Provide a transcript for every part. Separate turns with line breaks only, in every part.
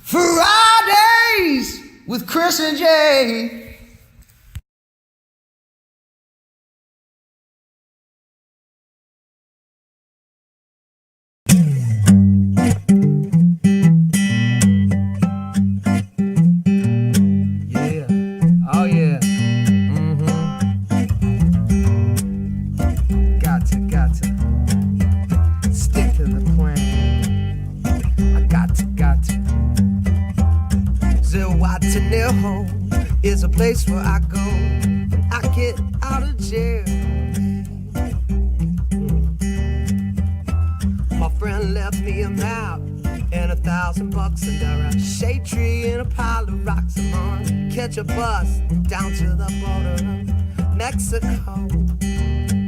Fridays with Kris and J. Yeah, oh yeah. Got to stick to the plan. I got to. Ziwatanil is a place where I go when I get out of jail. My friend left me a map and $1,000 under a shade tree and a pile of rocks. I'm on catch a bus down to the border of Mexico.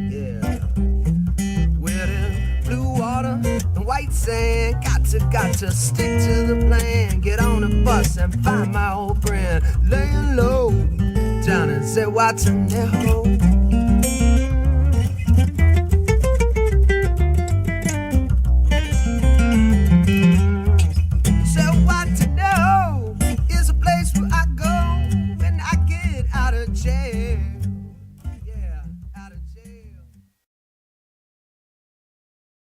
Yeah, where the blue water and white sand. Got to stick to the plan. Get on a bus and find my old friend laying low down in Ziwatanil. Is a place where I go when I get out of jail. Yeah, out of jail.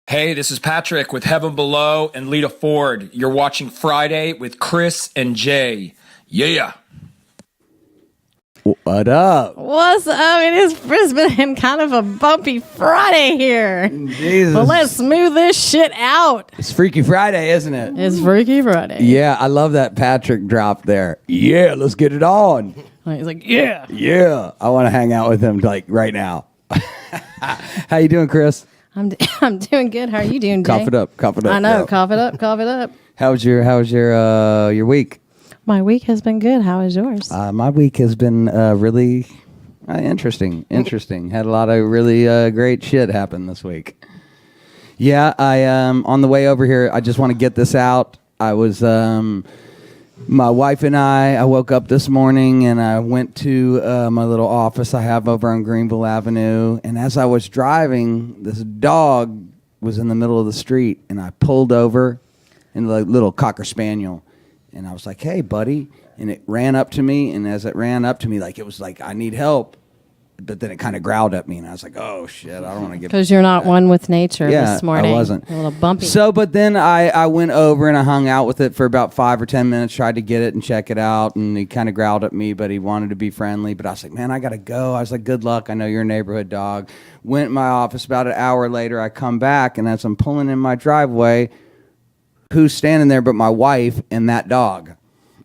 Hey, this is Patrick with Heaven Below and Lita Ford. You're watching Friday with Kris and J. Yeah.
What up?
What's up? It's been kind of a bumpy Friday here.
Jesus.
But let's smooth this shit out.
It's Freaky Friday, isn't it?
It's Freaky Friday.
Yeah, I love that Patrick drop there. Yeah, let's get it on.
He's like, yeah.
Yeah, I want to hang out with him like right now. How you doing, Kris?
I'm doing good. How are you doing, Jay?
Cough it up.
I know.
Girl.
Cough it up.
How's your week?
My week has been good. How is yours?
My week has been really interesting. Had a lot of really great shit happen this week. Yeah, I on the way over here, I just want to get this out. I was my wife and I woke up this morning and I went to my little office I have over on Greenville Avenue. And as I was driving, this dog was in the middle of the street, and I pulled over in a little Cocker Spaniel. And I was like, hey, buddy. And it ran up to me. And as it ran up to me, like it was like, I need help. But then it kind of growled at me. And I was like, oh, shit, I don't want to get...
Because you're not one with nature this morning.
I wasn't.
A little bumpy.
So, but then I went over and I hung out with it for about 5 or 10 minutes, tried to get it and check it out. And he kind of growled at me, but he wanted to be friendly. But I was like, man, I got to go. I was like, good luck. I know you're a neighborhood dog. Went in my office. About an hour later, I come back. And as I'm pulling in my driveway, who's standing there but my wife and that dog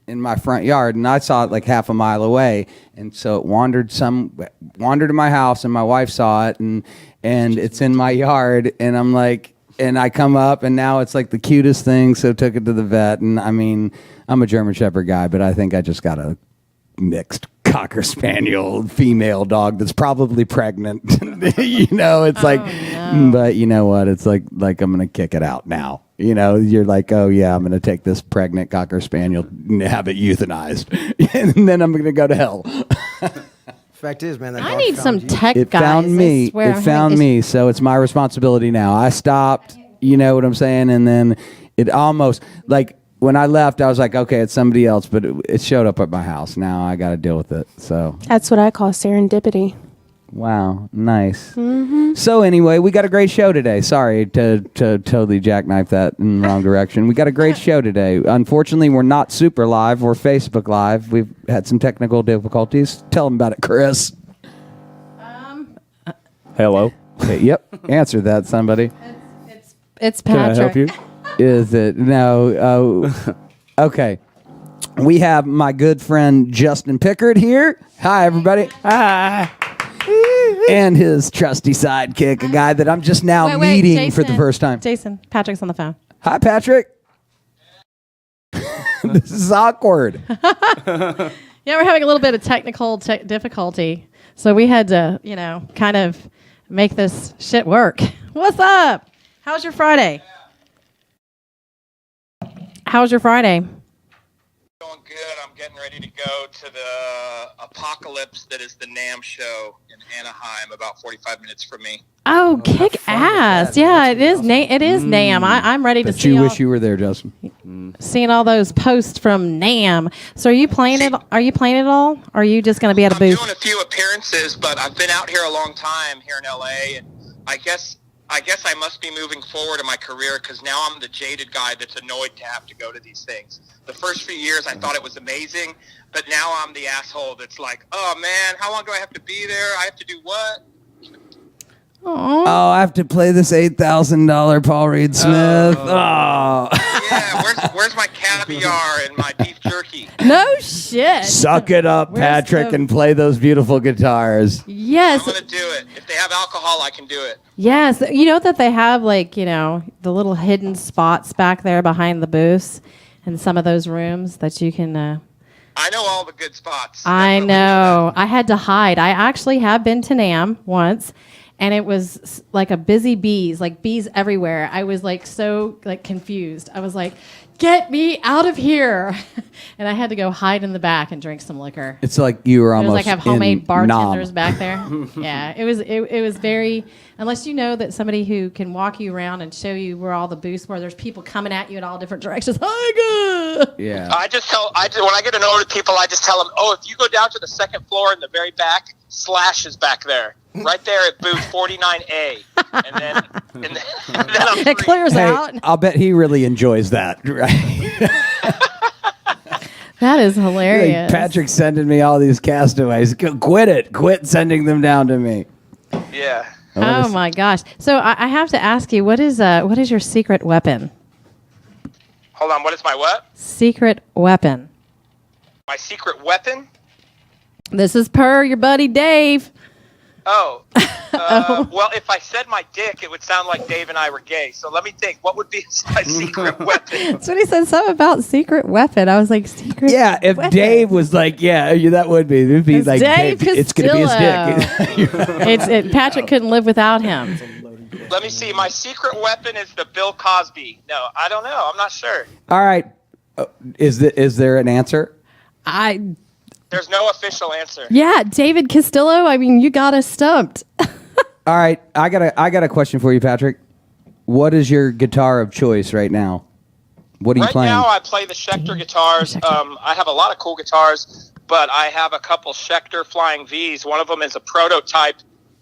in my front yard, and I saw it like half a mile away, and so it wandered to my house, and my wife saw it, and it's in my yard, and I'm like, and I come up, and now it's like the cutest thing, so took it to the vet, and I mean, I'm a German Shepherd guy, but I think I just got a mixed Cocker Spaniel female dog that's probably pregnant. You know, it's no. But you know what? It's like I'm going to kick it out now. You know, you're like, oh yeah, I'm going to take this pregnant Cocker Spaniel and have it euthanized. And then I'm going to go to hell.
Fact is, man, that
I
dog
need some
you.
tech
It
guys.
found me. It found me. So it's my responsibility now. I stopped, you know what I'm saying? And then it almost, like, when I left, I was like, okay, it's somebody else, but it showed up at my house. Now I got to deal with it. So
that's what I call serendipity.
Wow, nice. Mm-hmm. So anyway, we got a great show today. Sorry to totally jackknife that in the wrong direction. We got a great show today. Unfortunately, we're not super live. We're Facebook Live. We've had some technical difficulties. Tell them about it, Kris.
Hello.
Okay, yep. Answer that, somebody.
It's Patrick.
Can I help you?
Is it? No. Okay. We have my good friend Justin Pickard here. Hi, everybody.
Hi.
And his trusty sidekick, a guy that I'm just now meeting
Jason,
for the first time.
Jason, Patrick's on the phone.
Hi, Patrick. This is awkward.
Yeah, we're having a little bit of technical difficulty. So we had to, kind of make this shit work. What's up? How's your Friday? How's your Friday?
Going good. I'm getting ready to go to the Apocalypse that is the NAMM show in Anaheim, about 45 minutes from me.
Oh, kick ass. Yeah, it is. It is NAMM. I'm ready to see
you
y'all.
wish you were there, Justin.
seeing all those posts from NAMM. So are you playing it? Are you playing it all? Or are you just going to be at a booth?
I'm doing a few appearances, but I've been out here a long time here in LA, and I guess I must be moving forward in my career because now I'm the jaded guy that's annoyed to have to go to these things. The first few years I thought it was amazing, but now I'm the asshole that's like, oh man, how long do I have to be there? I have to do what?
Aww.
Oh, I have to play this $8,000 Paul Reed Smith. Oh.
Yeah, where's my caviar and my beef jerky?
No shit.
Suck it up,
Where's
Patrick,
the-
and play those beautiful guitars.
Yes.
I'm gonna do it. If they have alcohol, I can do it.
Yes. You know that they have the little hidden spots back there behind the booths in some of those rooms that you can.
I know all the good spots.
I
Definitely.
know. I had to hide. I actually have been to NAMM once. And it was like a busy bees, like bees everywhere. I was so confused. I was like, get me out of here. And I had to go hide in the back and drink some liquor.
It's like you were
It was
almost
like have homemade
in
bartenders
Nom.
back there. Yeah, it was very, unless you know that somebody who can walk you around and show you where all the booths were, there's people coming at you in all different directions. Hi, good.
Yeah.
when I get annoyed with people, I just tell them, oh, if you go down to the second floor in the very back, Slash is back there. Right there at booth 49A. And then I'm free.
It clears
Hey,
out.
I'll bet he really enjoys that. Right?
That is hilarious.
Patrick's sending me all these castaways. Quit it. Quit sending them down to me.
Yeah.
Oh my gosh! So I have to ask you, what is your secret weapon?
Hold on, what is my what?
Secret weapon.
My secret weapon?
This is per your buddy Dave.
Oh. Well, if I said my dick, it would sound like Dave and I were gay. So let me think. What would be my secret weapon?
That's what he said. Something about secret weapon. I was like, secret.
Yeah, if
weapon.
Dave was like, yeah, that would be. It would be
It's
like,
Dave
it's going to be his dick.
Patrick couldn't live without him.
Let me see. My secret weapon is the Bill Cosby. No, I don't know. I'm not sure.
All right. Is there an answer?
There's no official answer.
Yeah, David Castillo. I mean, you got us stumped.
All right. I got a question for you, Patrick. What is your guitar of choice right now? What are you
Right
playing?
now, I play the Schecter guitars. I have a lot of cool guitars, but I have a couple Schecter Flying Vs. One of them is a prototype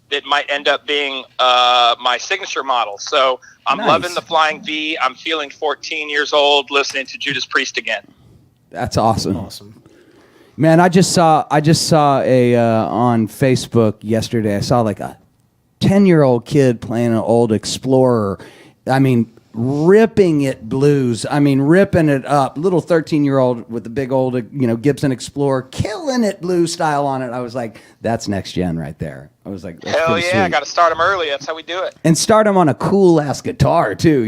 that might end up being my signature model. So I'm
Nice.
loving the Flying V. I'm feeling 14 years old, listening to Judas Priest again.
That's awesome. Man, I just saw a on Facebook yesterday. I saw like a 10-year-old kid playing an old Explorer. I mean, ripping it blues. I mean, ripping it up. Little 13-year-old with the big old, Gibson Explorer, killing it blues style on it. I was like, that's next gen right there. I was like, that's
Hell
pretty
yeah, I
sweet.
got to start them early. That's how we do it.
And start him on a cool ass guitar too.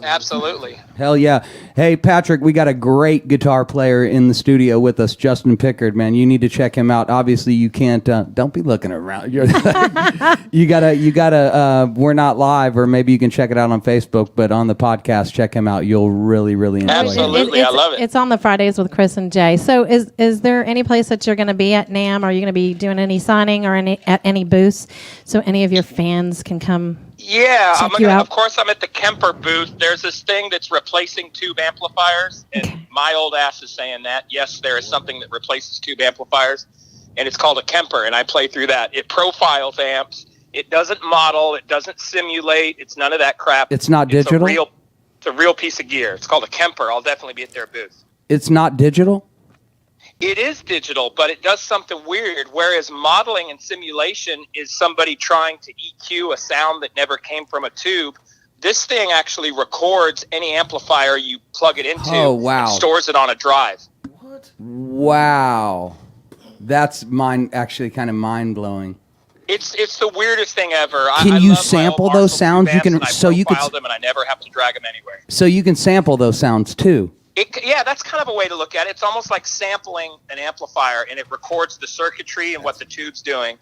Absolutely.
Hell yeah. Hey, Patrick, we got a great guitar player in the studio with us, Justin Pickard, man. You need to check him out. Obviously, you can't, don't be looking around. You gotta, we're not live, or maybe you can check it out on Facebook, but on the podcast, check him out. You'll really, really enjoy
Absolutely.
it.
I love it.
It's on the Fridays with Kris and Jay. So is there any place that you're going to be at NAMM? Are you going to be doing any signing or at any booths so any of your fans can come?
Yeah,
Check you out.
of course I'm at the Kemper booth. There's this thing that's replacing tube amplifiers, and my old ass is saying that. Yes, there is something that replaces tube amplifiers, and it's called a Kemper, and I play through that. It profiles amps. It doesn't model. It doesn't simulate. It's none of that crap.
It's not digital?
It's a real piece of gear. It's called a Kemper. I'll definitely be at their booth.
It's not digital?
It is digital, but it does something weird, whereas modeling and simulation is somebody trying to EQ a sound that never came from a tube. This thing actually records any amplifier you plug it into and stores it on a drive.
Wow. That's actually kind of mind-blowing.
It's the weirdest thing ever.
Can
I
you
love my
sample
old
those
Marshall
sounds?
tube amps,
You can
profile them, and I never have to drag them anywhere.
So you can sample those sounds too.
Yeah, that's kind of a way to look at it. It's almost like sampling an amplifier, and it records the circuitry and what the tube's doing.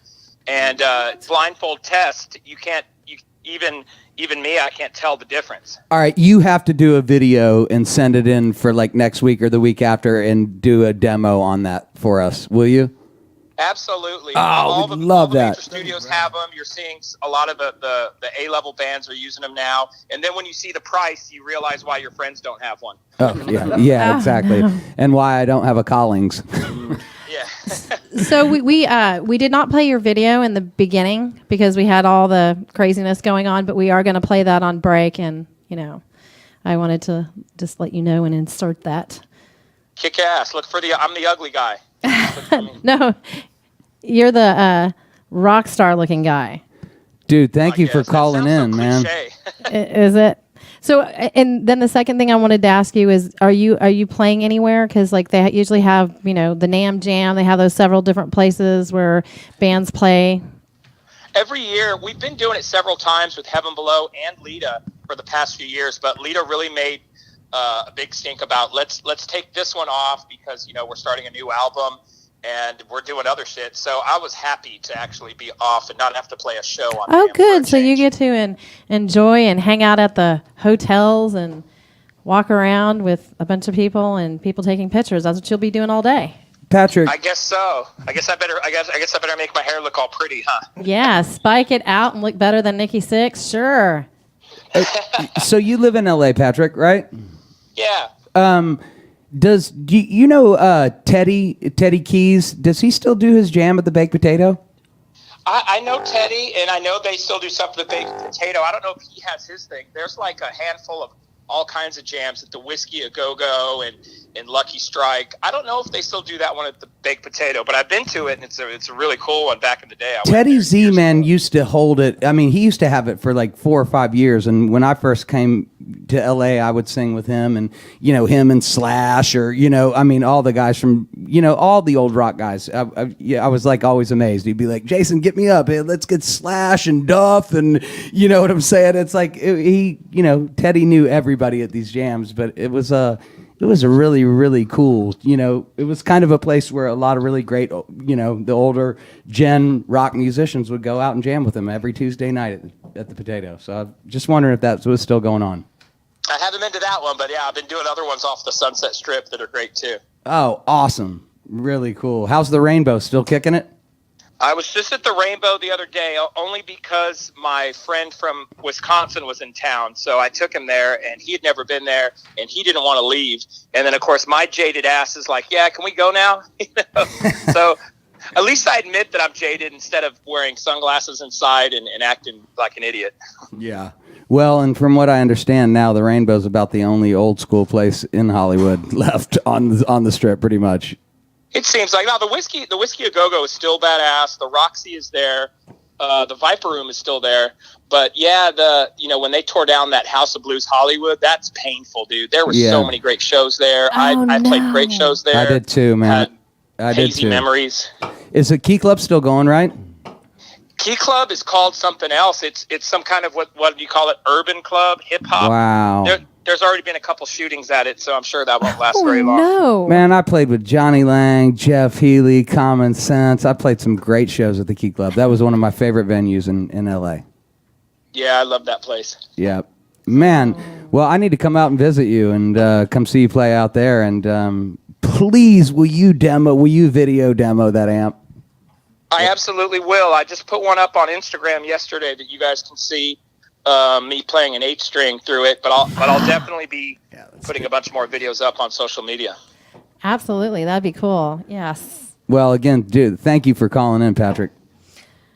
And blindfold test, even me, I can't tell the difference.
All right, you have to do a video and send it in for like next week or the week after and do a demo on that for us, will you?
Absolutely.
Oh,
all
we'd love
all the
that.
major studios have them. You're seeing a lot of the A-level bands are using them now. And then when you see the price, you realize why your friends don't have one.
Oh, yeah,
Oh,
exactly.
no.
And why I don't have a Collings.
Yeah.
So we did not play your video in the beginning because we had all the craziness going on, but we are going to play that on break, and I wanted to just let you know and insert that.
Kick ass. I'm the ugly guy. Look for me.
No, you're the rock star looking guy.
Dude, thank you
Yes,
for
that
calling
sounds
in,
so
man.
cliche.
Is it? So, and then the second thing I wanted to ask you is, are you playing anywhere? Because like they usually have, the NAMM Jam. They have those several different places where bands play.
Every year, we've been doing it several times with Heaven Below and Lita for the past few years, but Lita really made a big stink about let's take this one off because we're starting a new album and we're doing other shit. So I was happy to actually be off and not have to play a show on.
Oh,
Jam for a
good. So you
change.
get to enjoy and hang out at the hotels and walk around with a bunch of people and people taking pictures. That's what you'll be doing all day.
Patrick,
I guess so. I guess I better make my hair look all pretty, huh?
Yeah, spike it out and look better than Nikki Sixx. Sure.
so you live in LA, Patrick, right?
Yeah.
Do you know Teddy Keys? Does he still do his jam at the Baked Potato?
I know Teddy, and I know they still do stuff with the baked potato. I don't know if he has his thing. There's like a handful of all kinds of jams at the Whiskey A Go-Go and Lucky Strike. I don't know if they still do that one at the Baked Potato, but I've been to it, and it's a really cool one back in the day.
Teddy Z, man, used to hold it. I mean, he used to have it for like 4 or 5 years. And when I first came to LA, I would sing with him and, him and Slash or, all the guys from, all the old rock guys. I was like always amazed. He'd be like, Jason, get me up. Hey, let's get Slash and Duff. And you know what I'm saying? It's like Teddy knew everybody at these jams, but it was a really, really cool, it was kind of a place where a lot of really great, the older gen rock musicians would go out and jam with him every Tuesday night at the Potato. So I'm just wondering if that was still going on.
I haven't been to that one, but yeah, I've been doing other ones off the Sunset Strip that are great too.
Oh, awesome. Really cool. How's the Rainbow? Still kicking it?
I was just at the Rainbow the other day, only because my friend from Wisconsin was in town. So I took him there, and he had never been there, and he didn't want to leave. And then, of course, my jaded ass is like, yeah, can we go now? So at least I admit that I'm jaded instead of wearing sunglasses inside and acting like an idiot.
Yeah. Well, and from what I understand now, the Rainbow's about the only old school place in Hollywood left on the Strip, pretty much.
It seems like now the whiskey A Go-Go is still badass. The Roxy is there. The Viper Room is still there. But yeah, when they tore down that House of Blues Hollywood, that's painful, dude. There were so many great shows there. I played great shows there.
I did too, man. I did
hazy
too.
memories.
Is the Key Club still going, right?
Key Club is called something else. It's some kind of what do you call it? Urban club, hip hop.
Wow.
There's already been a couple shootings at it, so I'm sure that won't last very long.
No.
Man, I played with Johnny Lang, Jeff Healy, Common Sense. I played some great shows at the Key Club. That was one of my favorite venues in LA.
Yeah, I love that place.
Yeah. Man, well, I need to come out and visit you and come see you play out there. And please, will you video demo that amp?
I absolutely will. I just put one up on Instagram yesterday that you guys can see. Me playing an 8-string through it, but I'll definitely be putting a bunch more videos up on social media.
Absolutely, that'd be cool. Yes.
Well, again, dude, thank you for calling in, Patrick.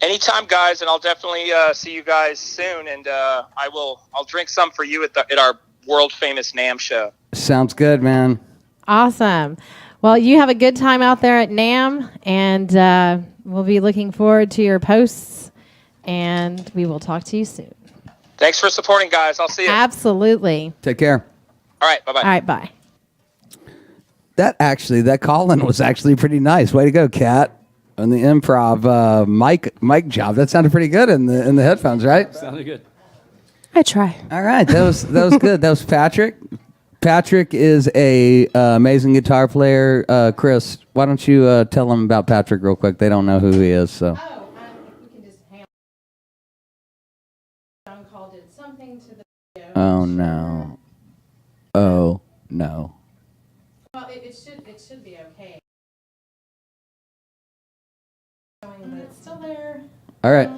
Anytime, guys, and I'll definitely see you guys soon. And I'll drink some for you at our world famous NAMM show.
Sounds good, man.
Awesome. Well, you have a good time out there at NAMM, and we'll be looking forward to your posts, and we will talk to you soon.
Thanks for supporting, guys. I'll see you.
Absolutely.
Take care.
All right, bye-bye.
All right, bye.
That call-in was actually pretty nice. Way to go, Kat. On the improv mic job. That sounded pretty good in the headphones, right?
Sounded good.
I try.
All right, that was good. That was Patrick. Patrick is a amazing guitar player. Kris, why don't you tell them about Patrick real quick? They don't know who he is, so. Oh no. Oh no.
Well, it should be okay.
All right.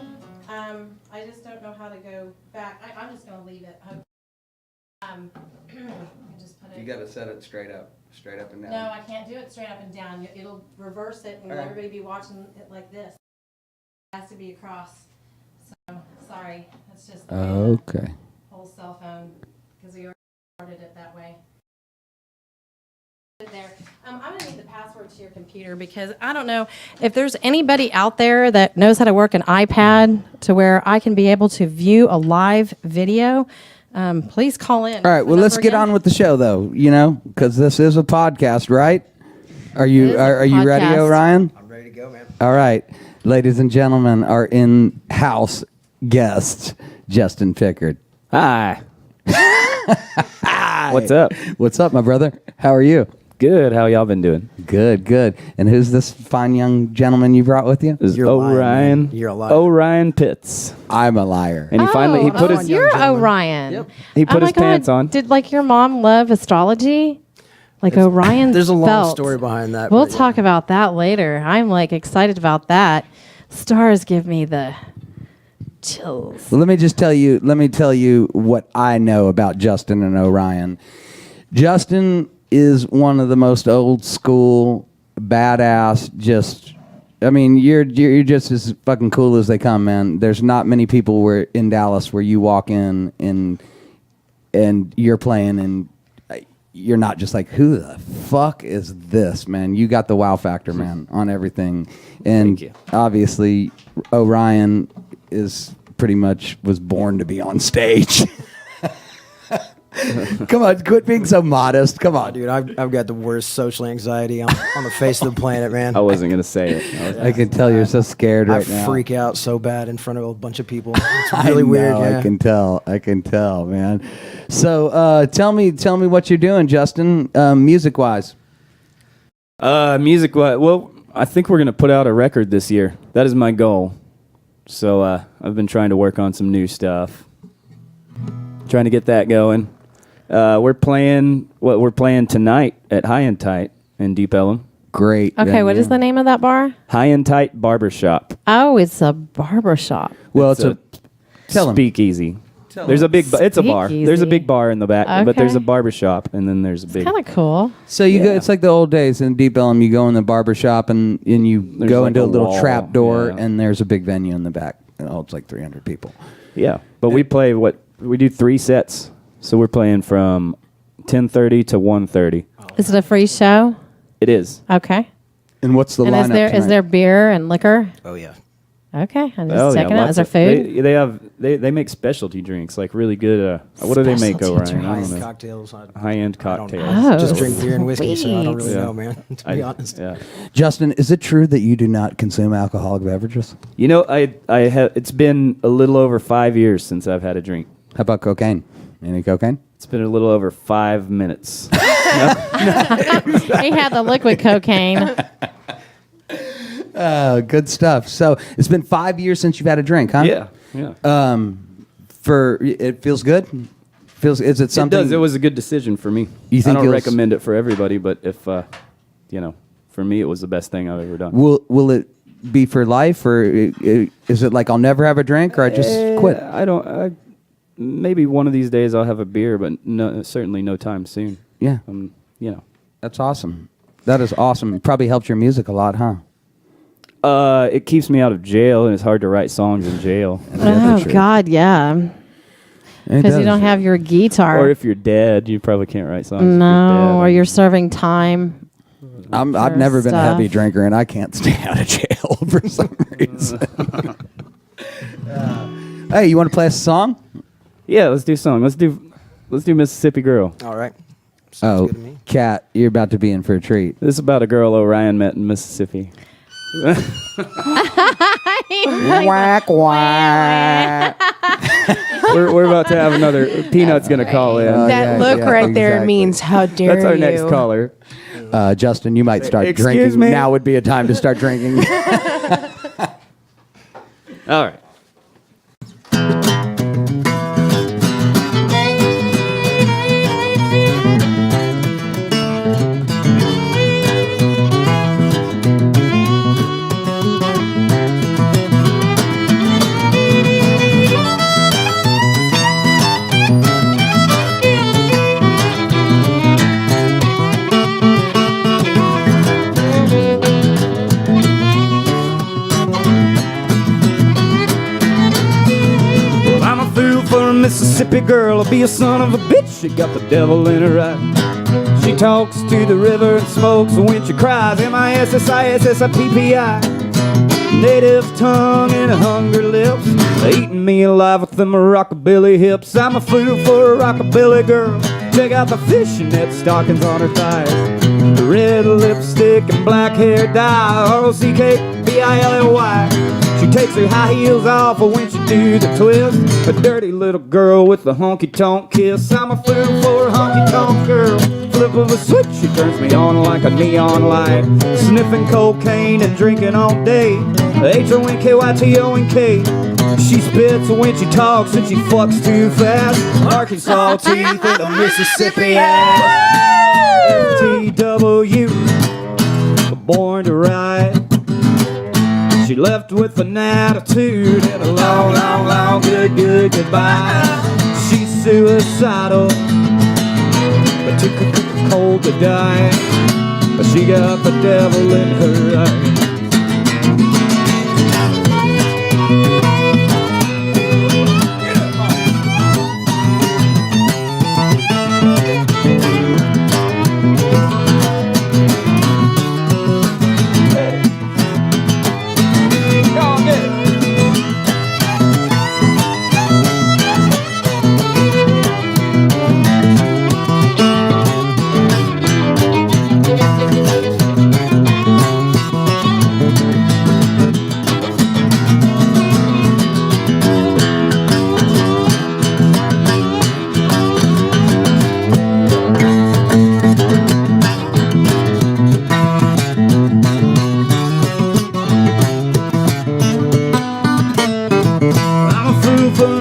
I just don't know how to go back. I'm just going to leave it. Just put it.
You got to set it straight up and down.
No, I can't do it straight up and down. It'll reverse it, and
All right.
everybody be watching it like this. It has to be across. So sorry, that's just the way
Okay.
the whole cell phone, because we already started it that way. There. I'm going to need the password to your computer because I don't know if there's anybody out there that knows how to work an iPad to where I can be able to view a live video. Please call in.
All right. Well, let's get on with the show, though. Because this is a podcast, right? Are you ready,
podcast.
Orion?
I'm ready to go, man.
All right, ladies and gentlemen, our in-house guest, Justin Pickard.
Hi. What's up?
What's up, my brother? How are you?
Good. How y'all been doing?
Good, good. And who's this fine young gentleman you brought with you?
This is
You're lying,
Orion.
man. You're a liar.
Orion Pitts.
I'm a liar.
And he finally put his
You're
gentleman.
Orion.
Yep.
he put
Oh my
his pants
God.
on.
Did your mom love astrology? Orion's
There's a long
belt.
story behind that.
We'll
but yeah.
talk about that later. I'm excited about that. Stars give me the chills.
Well, let me tell you what I know about Justin and Orion. Justin is one of the most old school, badass, you're just as fucking cool as they come, man. There's not many people in Dallas where you walk in and you're playing and you're not just like, who the fuck is this, man? You got the wow factor, man, on everything. And
Thank you.
obviously, Orion was born to be on stage. Come on, quit being so modest. Come on,
Dude, I've got the worst social anxiety on the face of the planet, man.
I wasn't going to say it.
I can tell you're so scared
I
right now.
freak out so bad in front of a bunch of people. It's
I
really
know,
weird. Yeah.
I can tell, man. So, tell me what you're doing, Justin, music-wise.
Music-wise, well, I think we're going to put out a record this year. That is my goal. So I've been trying to work on some new stuff. Trying to get that going. We're playing tonight at High and Tight in Deep Ellum.
Great.
Okay, what is the name of that bar?
High and Tight Barbershop.
Oh, it's a barbershop.
Well,
It's
tell 'em.
speakeasy. There's a big. It's a bar.
Speakeasy.
There's a big bar in the back, but there's a
Okay.
barbershop, and then there's a big.
Kind of cool.
So you go. It's like the old days in Deep Ellum. You go in the barber shop and you
There's
go
like
into a
a
little
wall,
trap door,
yeah.
and there's a big venue in the back. It holds like 300 people.
Yeah, but we play we do 3 sets, so we're playing from 10:30 to 1:30.
Is it a free show?
It is.
Okay.
And what's the
And
lineup
is there
tonight?
is there beer and liquor?
Oh yeah.
Okay, I'm just checking out. Is
lots
there
of-
food?
They make specialty drinks, like really good. What do they make,
Specialty
Orion? I
High-end
don't know.
cocktails.
High-end
I don't know.
cocktails.
Oh,
Just drink beer and whiskey, so I don't really
sweet.
know, man. To be honest.
Yeah.
Justin, is it true that you do not consume alcoholic beverages?
You know, I have. It's been a little over 5 years since I've had a drink.
How about cocaine? Any cocaine?
It's been a little over 5 minutes.
He had the liquid cocaine.
Good stuff. So it's been 5 years since you've had a drink, huh?
Yeah.
It feels good. Is it something?
It does. It was a good decision for me.
You think
I don't
you'll
recommend it for everybody, but if for me, it was the best thing I've ever done.
Will it be for life, or is it like I'll never have a drink, or I just quit?
I don't. Maybe one of these days I'll have a beer, but certainly no time soon.
Yeah, that's awesome. That is awesome. It probably helped your music a lot, huh?
It keeps me out of jail, and it's hard to write songs in jail.
Oh God, yeah. Because you don't have your guitar.
Or if you're dead, you probably can't write songs. if you're
no,
dead.
or you're serving time.
I've never been a
stuff.
heavy drinker, and I can't stay out of jail for some reason. Hey, you want to play us a song?
Yeah, let's do a song. Let's do Mississippi Girl.
All right. Sounds good to me.
Kat, you're about to be in for a treat.
This is about a girl Orion met in Mississippi.
Whack whack.
We're about to have another. Peanut's gonna call in.
Oh,
That
yeah,
look
yeah,
right there
exactly.
means how dare
That's our
you.
next caller.
Justin, you might start
Excuse
drinking.
me?
Now would be a time to start drinking.
All right. Mississippi girl will be a son of a bitch. She got the devil in her eye. She talks to the river and smokes when she cries. MISSISSIPPI. Native tongue and hungry lips, eating me alive with them rockabilly hips. I'm a fool for a rockabilly girl. Check out the fishnet stockings on her thighs, red lipstick and black hair dye. ROCKBILLY. She takes her high heels off when she do the twist. A dirty little girl with a honky-tonk kiss. I'm a fool for a honky-tonk girl. Flip of a switch, she turns me on like a neon light. Sniffing cocaine and drinking all day. HONKYTONK. She spits when she talks and she fucks too fast. Arkansas teeth and a Mississippi ass. FTW, born to ride. She left with an attitude and a long, long, long goodbye. She's suicidal, but too cold to die. But she got the devil in her eyes.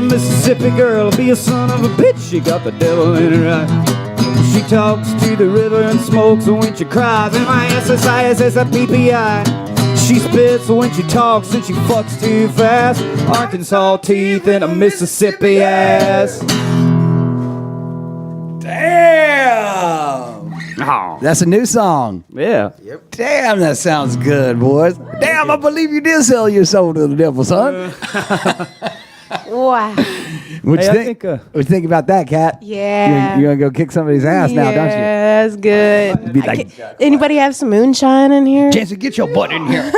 Mississippi girl be a son of a bitch. She got the devil in her eye. She talks to the river and smokes when she cries. MISSISSIPPI. She spits when she talks and she fucks too fast. Arkansas teeth and a Mississippi ass.
Damn!
Oh,
That's a new song.
yeah.
Damn, that sounds good, boys. Damn, I believe you did sell your soul to the devil, son.
Wow.
What you
Hey, I
think?
think,
What you think about that, Kat?
Yeah.
You're gonna go kick somebody's ass now, don't you?
Yeah, that's good.
Be like,
Anybody have some moonshine in here?
Jansen, get your butt in here.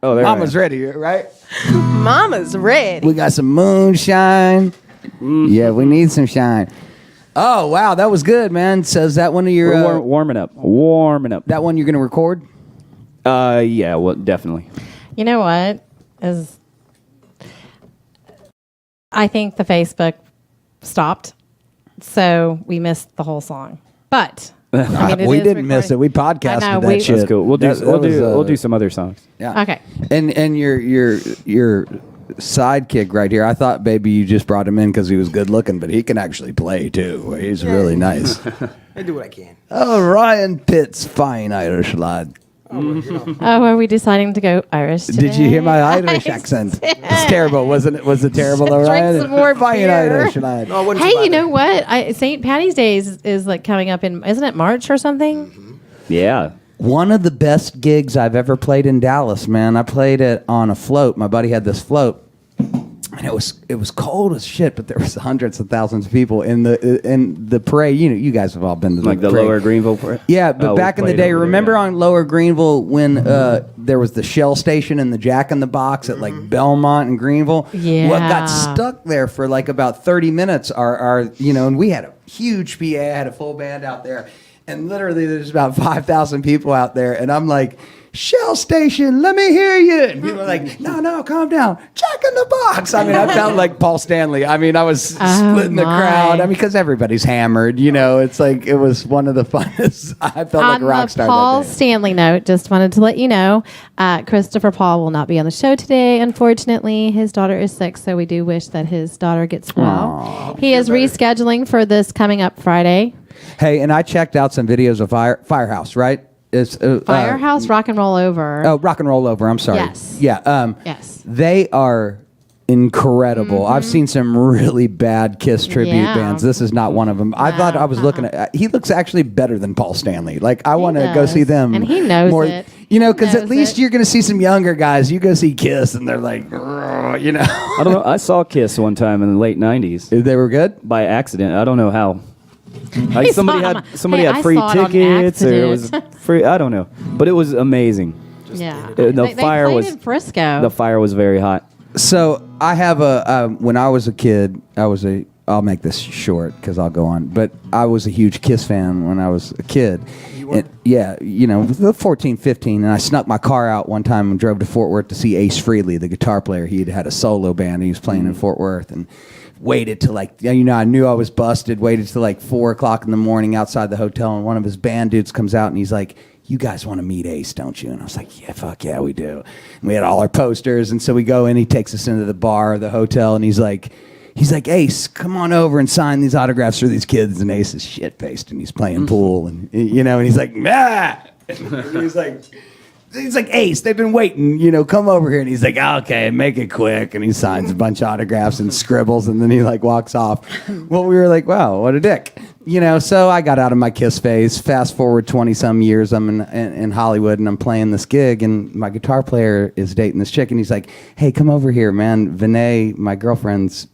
Oh, there
Mama's ready, right?
Mama's ready.
We got some moonshine. Yeah, we need some shine. Oh wow, that was good, man. So is that one of your
We're warming up. Warming up.
that one you're gonna record?
Yeah, well, definitely.
You know what is? I think the Facebook stopped, so we missed the whole song. But I mean,
we
is
didn't miss it.
recorded.
We podcasted
I know,
that shit.
That's cool. We'll do some other songs.
Yeah.
Okay.
And your sidekick right here. I thought maybe you just brought him in because he was good looking, but he can actually play too. He's really nice.
I do what I can.
Oh, Ryan Pitt's fine Irish lad.
Oh, are we deciding to go Irish today?
Did you hear my Irish accent? It's terrible, wasn't it? Was it terrible, though,
Drink
Ryan?
some more
Fine
beer.
Irish lad.
No, it wasn't
Hey,
too bad.
you know what? St. Patty's Day is like coming up in, isn't it March or something?
Yeah.
One of the best gigs I've ever played in Dallas, man. I played it on a float. My buddy had this float, and it was cold as shit, but there was hundreds of thousands of people in the parade. You know, you guys have all been to
Like the
parade.
Lower Greenville parade?
Yeah, but
Oh, we
back in the
played
day,
over there,
remember
yeah.
on Lower Greenville when there was the Shell station and the Jack in the Box at like Belmont and Greenville?
Yeah.
What got stuck there for like about 30 minutes are and we had a huge PA, I had a full band out there, and literally there's about 5,000 people out there, and I'm like, Shell station, let me hear you. And people are like, no, calm down. Jack in the Box. I mean, I felt like Paul Stanley. I mean, I was splitting the
my.
crowd. I mean, because everybody's hammered, it's like, it was one of the funnest. I felt like a rock
On
star
the Paul
that day.
Stanley note, just wanted to let you know, Christopher Paul will not be on the show today. Unfortunately, his daughter is sick, so we do wish that his daughter gets well. He is rescheduling for this coming up Friday.
Hey, and I checked out some videos of Firehouse, right? It's
Firehouse Rock and Roll Over.
Oh, Rock and Roll Over. I'm sorry.
Yes.
Yeah.
Yes.
They are incredible. I've seen some really bad Kiss tribute
Yeah.
bands. This is not one of them. I thought I was looking at. He looks actually better than Paul Stanley. Like I want to go
does.
see them.
And he knows
more.
it.
You know, because at
knows
least
it.
you're going to see some younger guys. You go see Kiss, and they're like, "Grr," you know.
I don't know. I saw Kiss one time in the late '90s
They were good.
by accident. I don't know how. Like somebody
saw
had
them.
somebody
Hey,
had
I
free
saw it on
tickets, or it was
accident.
free. I don't know, but it was amazing.
Yeah.
The fire
they played
was
in Frisco.
the fire was very hot.
So I have when I was a kid, I'll make this short because I'll go on, but I was a huge Kiss fan when I was a kid. Yeah, 14, 15, and I snuck my car out one time and drove to Fort Worth to see Ace Frehley, the guitar player. He had a solo band. He was playing in Fort Worth, and waited till I knew I was busted, waited till 4:00 in the morning outside the hotel, and one of his band dudes comes out and he's like, "You guys want to meet Ace, don't you?" And I was like, "Yeah, fuck yeah, we do." And we had all our posters, and so we go in, he takes us into the bar of the hotel, and he's like, "Ace, come on over and sign these autographs for these kids." And Ace is shit-faced, and he's playing pool, and and he's like, "Ah!" He's like, "Ace, they've been waiting, come over here." And he's like, "Okay, make it quick." And he signs a bunch of autographs and scribbles, and then he walks off. Well, we were like, wow, what a dick. So I got out of my Kiss phase. Fast forward 20-some years, I'm in Hollywood, and I'm playing this gig, and my guitar player is dating this chick, and he's like, "Hey, come over here, man. Vinay, my girlfriend's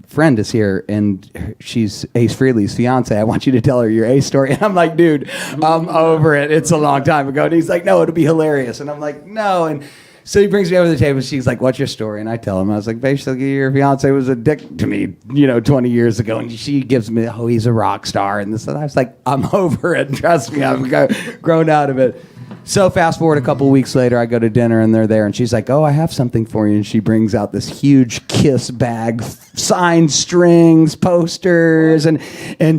friend, is here, and she's Ace Frehley's fiance. I want you to tell her your Ace story." And I'm like, "Dude, I'm over it. It's a long time ago." And he's like, "No, it'll be hilarious." And I'm like, "No." And so he brings me over to the table. She's like, "What's your story?" And I tell him, I was like, "Basically, your fiance was a dick to me, 20 years ago." And she gives me, "Oh, he's a rock star." And this, and I was like, "I'm over it. Trust me, I've grown out of it." So fast forward a couple weeks later, I go to dinner and they're there, and she's like, "Oh, I have something for you." And she brings out this huge Kiss bag, signed strings, posters, and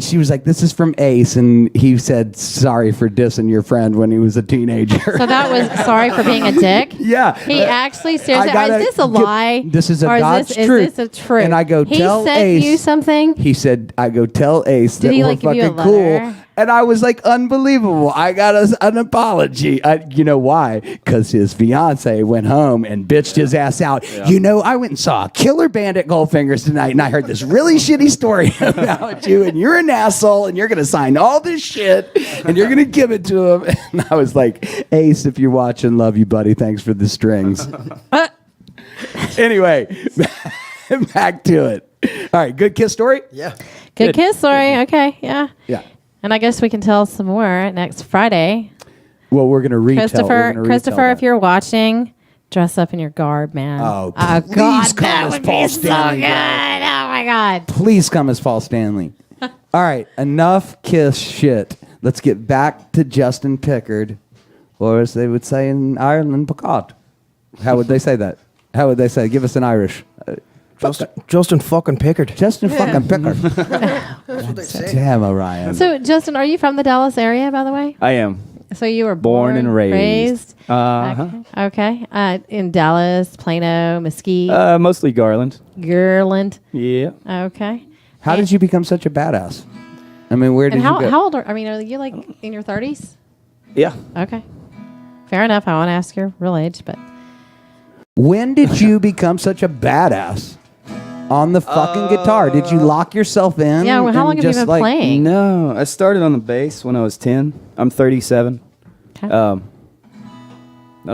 she was like, "This is from Ace," and he said, "Sorry for dissing your friend when he was a teenager."
So that was sorry for being a dick?
Yeah.
He actually seriously,
I gotta
is this a lie?
This is a
or
God's truth.
Is this a truth?
And I go, "Tell
He sent
Ace."
you something?
He said, "I go tell Ace that
he,
we're
give you a
fucking cool."
letter?
And I was like, unbelievable. I got an apology. You know why? Because his fiance went home and bitched his ass out. Yeah. I went and saw a killer band at Goldfinger's tonight, and I heard this really shitty story about you, and you're an asshole, and you're going to sign all this shit, and you're going to give it to him. And I was like, "Ace, if you're watching, love you, buddy. Thanks for the strings." Anyway, back to it. All right, good Kiss story?
Yeah.
Good Kiss story. Okay, yeah.
Yeah.
And I guess we can tell some more next Friday.
Well, we're going to retell.
Christopher, if you're watching, dress up in your garb, man.
Oh,
God,
please come
that
as
would
Paul
be
Stanley,
so good. Oh my God.
Please come as Paul Stanley. All right, enough Kiss shit. Let's get back to Justin Pickard, or as they would say in Ireland, Pickard. How would they say that? How would they say? Give us an Irish.
Justin fucking Pickard.
Justin fucking Pickard.
That's what they say.
Damn, Orion.
So, Justin, are you from the Dallas area, by the way?
I am
So you were
born and raised.
Okay. In Dallas, Plano, Mesquite,
Mostly Garland.
Garland.
Yeah.
Okay.
How did you become such a badass? I mean, where did
And
you go?
how old are you like in your 30s?
Yeah.
Okay. Fair enough. I won't ask your real age, but
When did you become such a badass on the fucking guitar? Did you lock yourself in?
yeah, well, how long
and
have you
just,
been playing?
No, I started on the bass when I was 10. I'm 37.
Okay.
I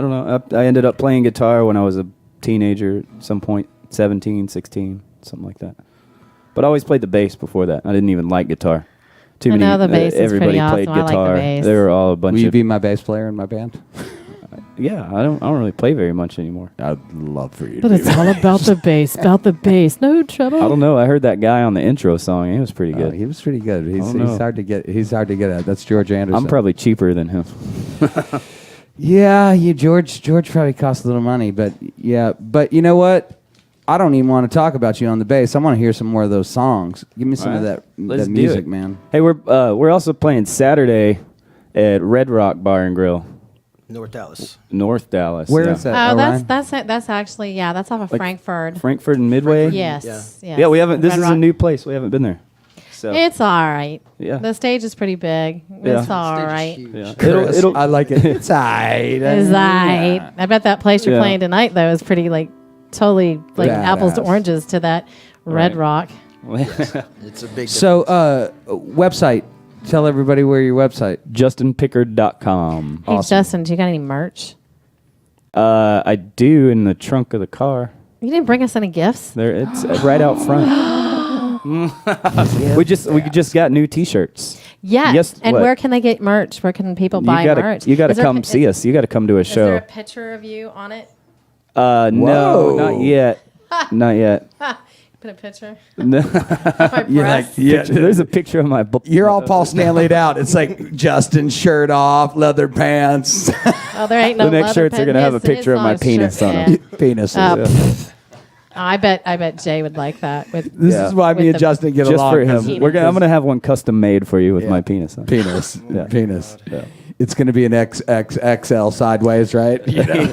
don't know. I ended up playing guitar when I was a teenager at some point, 17, 16, something like that. But I always played the bass before that. I didn't even like guitar. Too
I
many.
know the bass is
everybody
pretty
played
awesome. I like the
guitar.
bass.
They were all a bunch
Will you
of.
be my bass player in my band?
Yeah, I don't really play very much anymore.
I'd love for you.
But it's all about the bass. About the bass. No trouble.
I don't know. I heard that guy on the intro song. He was pretty good.
He was pretty good. He's
don't know.
hard to get. He's hard to get at. That's George Anderson.
I'm probably cheaper than him.
Yeah, George probably costs a little money, but yeah. But you know what? I don't even want to talk about you on the bass. I want to hear some more of those songs. Give me some of that
Let's do
music,
it.
man.
Hey, we're also playing Saturday at Red Rock Bar and Grill,
North Dallas.
North Dallas.
Where
yeah.
is that?
Oh,
Orion?
that's actually that's off of
Like
Frankfurt.
Frankfurt and Midway.
Yes.
Yeah.
Yes.
Yeah, we haven't. This
Red
is
Rock.
a new place. We haven't been there. So
It's all right.
Yeah.
The stage is pretty big.
Yeah.
It's all right.
yeah.
Chris,
it'll
I like it. It's aight.
It's all right. I bet that place you're
Yeah.
playing tonight though is pretty totally
Badass.
apples to oranges to that Red
Right.
Rock.
It's a big
So, website Tell everybody where your website.
JustinPickard.com.
Hey, Justin, do you got any merch?
I do in the trunk of the car.
You didn't bring us any gifts?
There, it's right out front. we just got new T-shirts.
Yes. And
what?
where can they get merch? Where can people buy merch?
You got to
Is there
come see us. You got to come to a
Is there
show.
a picture of you on it?
No, not yet. Not yet.
Put a picture.
No.
My breasts.
There's a picture of my.
You're all Paul Stanley'd out. It's like Justin shirt off, leather pants.
Oh, there ain't no
The next
leather
shirts are gonna
pen.
have a
His
picture of my
long
penis
shirt.
on
Yeah.
them.
Penises.
I bet Jay would like that. With
This is why me
With
and
the-
Justin get
Just
along.
for him.
'cause
Penis.
I'm gonna have one custom made for you with
Yeah.
my penis on.
Penis.
Yeah.
Penis.
Yeah.
It's going to be an XXXL sideways, right? You know?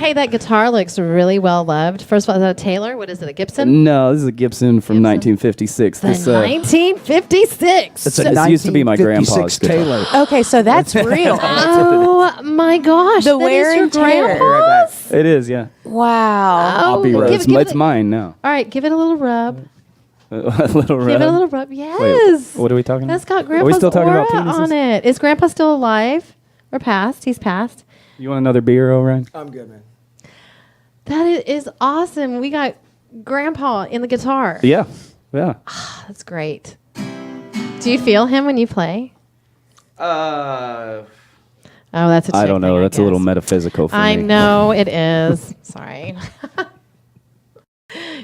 Hey, that guitar looks really well loved. First of all, is that a Taylor? What is it? A Gibson?
No, this is a Gibson from 1956.
The
This
1956.
It's a
This used to be my
1956
grandpa's guitar.
Taylor.
Okay, so that's real.
Oh my gosh!
The
that
wear
is your
and tear.
grandpa's?
It is, yeah.
Wow.
Oh,
be right.
It's mine now.
All right, give it a little rub.
A little rub.
Give it a little rub. Yes.
What are we talking about?
That's got
Are we
Grandpa's
still talking
aura
about penises?
on it. Is Grandpa still alive or passed? He's passed.
You want another beer, Orion?
I'm good, man.
That is awesome. We got Grandpa in the guitar.
Yeah. Yeah.
That's great. Do you feel him when you play? Oh, that's a
I
chick
don't know.
thing,
That's a little
guess.
metaphysical for
I
me.
know it is. Sorry.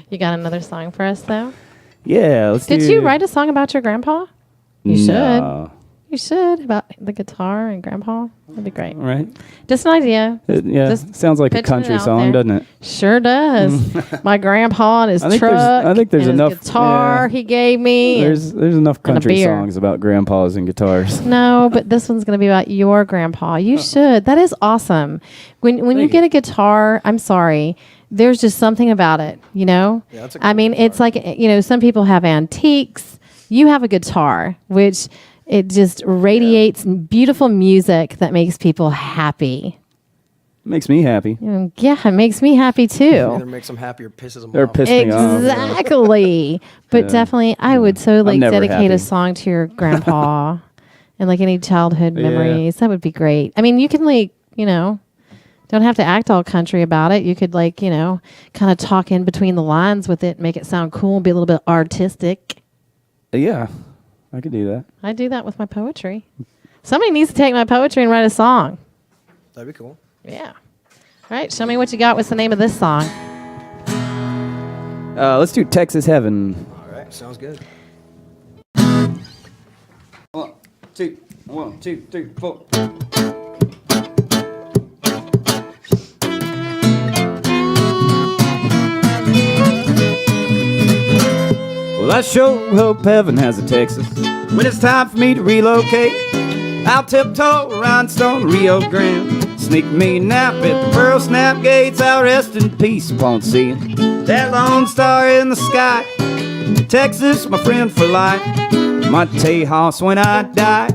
You got another song for us, though?
Yeah. Let's
Did
do.
you write a song about your grandpa? You should.
No.
You should, about the guitar and grandpa. That'd be great.
Right?
Just an idea.
Yeah.
Just
Sounds like a
pitching it
country
out
song,
there.
doesn't it?
Sure does. My grandpa and his
I think
truck.
there's
and
enough-
his guitar
yeah.
he gave me.
There's enough
and a
country
beer.
songs about grandpas and guitars.
No, but this one's going to be about your grandpa. You should. That is awesome. When you get a guitar, I'm sorry, there's just something about it, you know?
Yeah, that's a
I
cool
mean, it's like, you know, some people have antiques. You have a guitar, which it just radiates beautiful music that makes people happy.
Makes me happy.
Yeah, it makes me happy too.
Either makes them happy or pisses them
Or
off.
piss me off.
Exactly. But
Yeah.
definitely, I would so like
never
dedicate a
happy.
song to your grandpa and like any childhood
Yeah.
memories. That would be great. I mean, you can like, you know, don't have to act all country about it. You could like, you know, kind of talk in between the lines with it, make it sound cool, be a little bit artistic.
Yeah. I could do that.
I do that with my poetry. Somebody needs to take my poetry and write a song.
That'd be cool.
Yeah. All right, show me what you got. What's the name of this song?
Let's do Texas Heaven.
All right, sounds good.
1, 2, 3, 4. Well, I sure hope heaven has a Texas when it's time for me to relocate. I'll tiptoe around Stone Rio Grande, sneak me a nap at the Pearl Snap Gates. I'll rest in peace upon seeing that lone star in the sky. Texas, my friend for life, my Tejas when I die.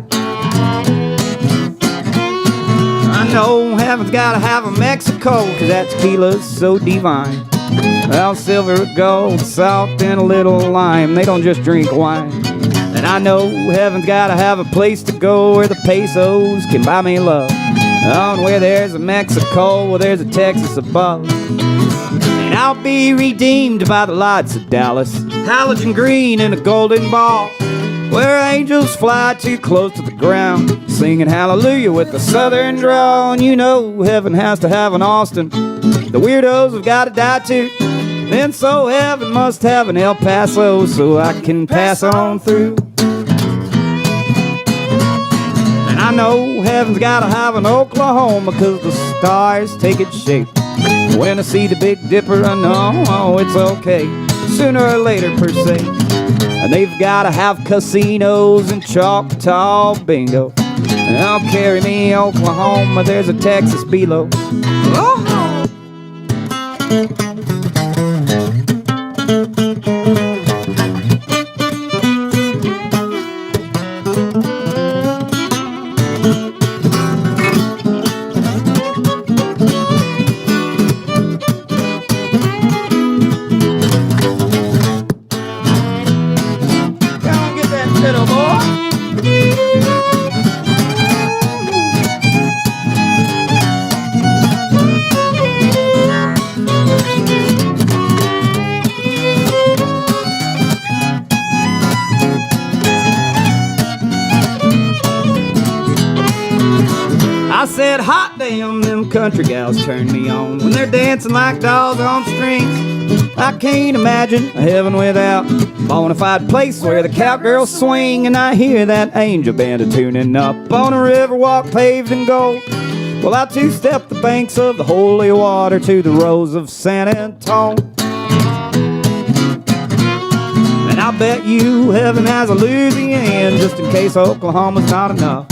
I know heaven's gotta have a Mexico, 'cause that tequila's so divine. Well, silver, gold, salt, and a little lime. They don't just drink wine. And I know heaven's gotta have a place to go where the pesos can buy me love. Oh, and where there's a Mexico, well, there's a Texas above. And I'll be redeemed by the lights of Dallas, halogen green and a golden ball, where angels fly too close to the ground, singing hallelujah with a southern drawl. And you know heaven has to have an Austin. The weirdos have got to die too. And so heaven must have an El Paso, so I can pass on through. And I know heaven's got to have an Oklahoma, 'cause the stars take its shape. When I see the Big Dipper, I know it's okay, sooner or later per se. And they've got to have casinos and Choctaw bingo. And I'll carry me Oklahoma, there's a Texas below. Oh! Come on, get that fiddle, boy. said, hot damn, them country gals turn me on when they're dancing like dolls on strings. I can't imagine a heaven without a bona fide place where the cowgirls swing, and I hear that angel band a tuning up on a river walk paved in gold. Well, I two-step the banks of the holy water to the rose of San Antone. And I bet you heaven has a Louisiana just in case Oklahoma's not enough.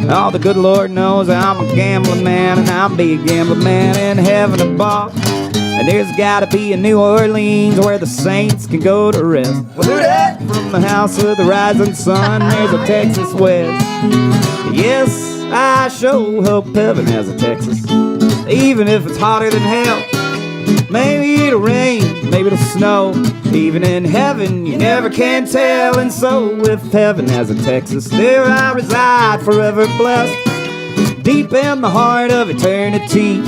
All the good Lord knows I'm a gambling man, and I'll be a gambling man in heaven above. And there's gotta be a New Orleans where the saints can go to rest. Well, from the house of the rising sun, there's a Texas West. Yes, I sure hope heaven has a Texas, even if it's hotter than hell. Maybe it'll rain, maybe it'll snow. Even in heaven, you never can tell. And so, if heaven has a Texas, there I reside, forever blessed, deep in the heart of eternity.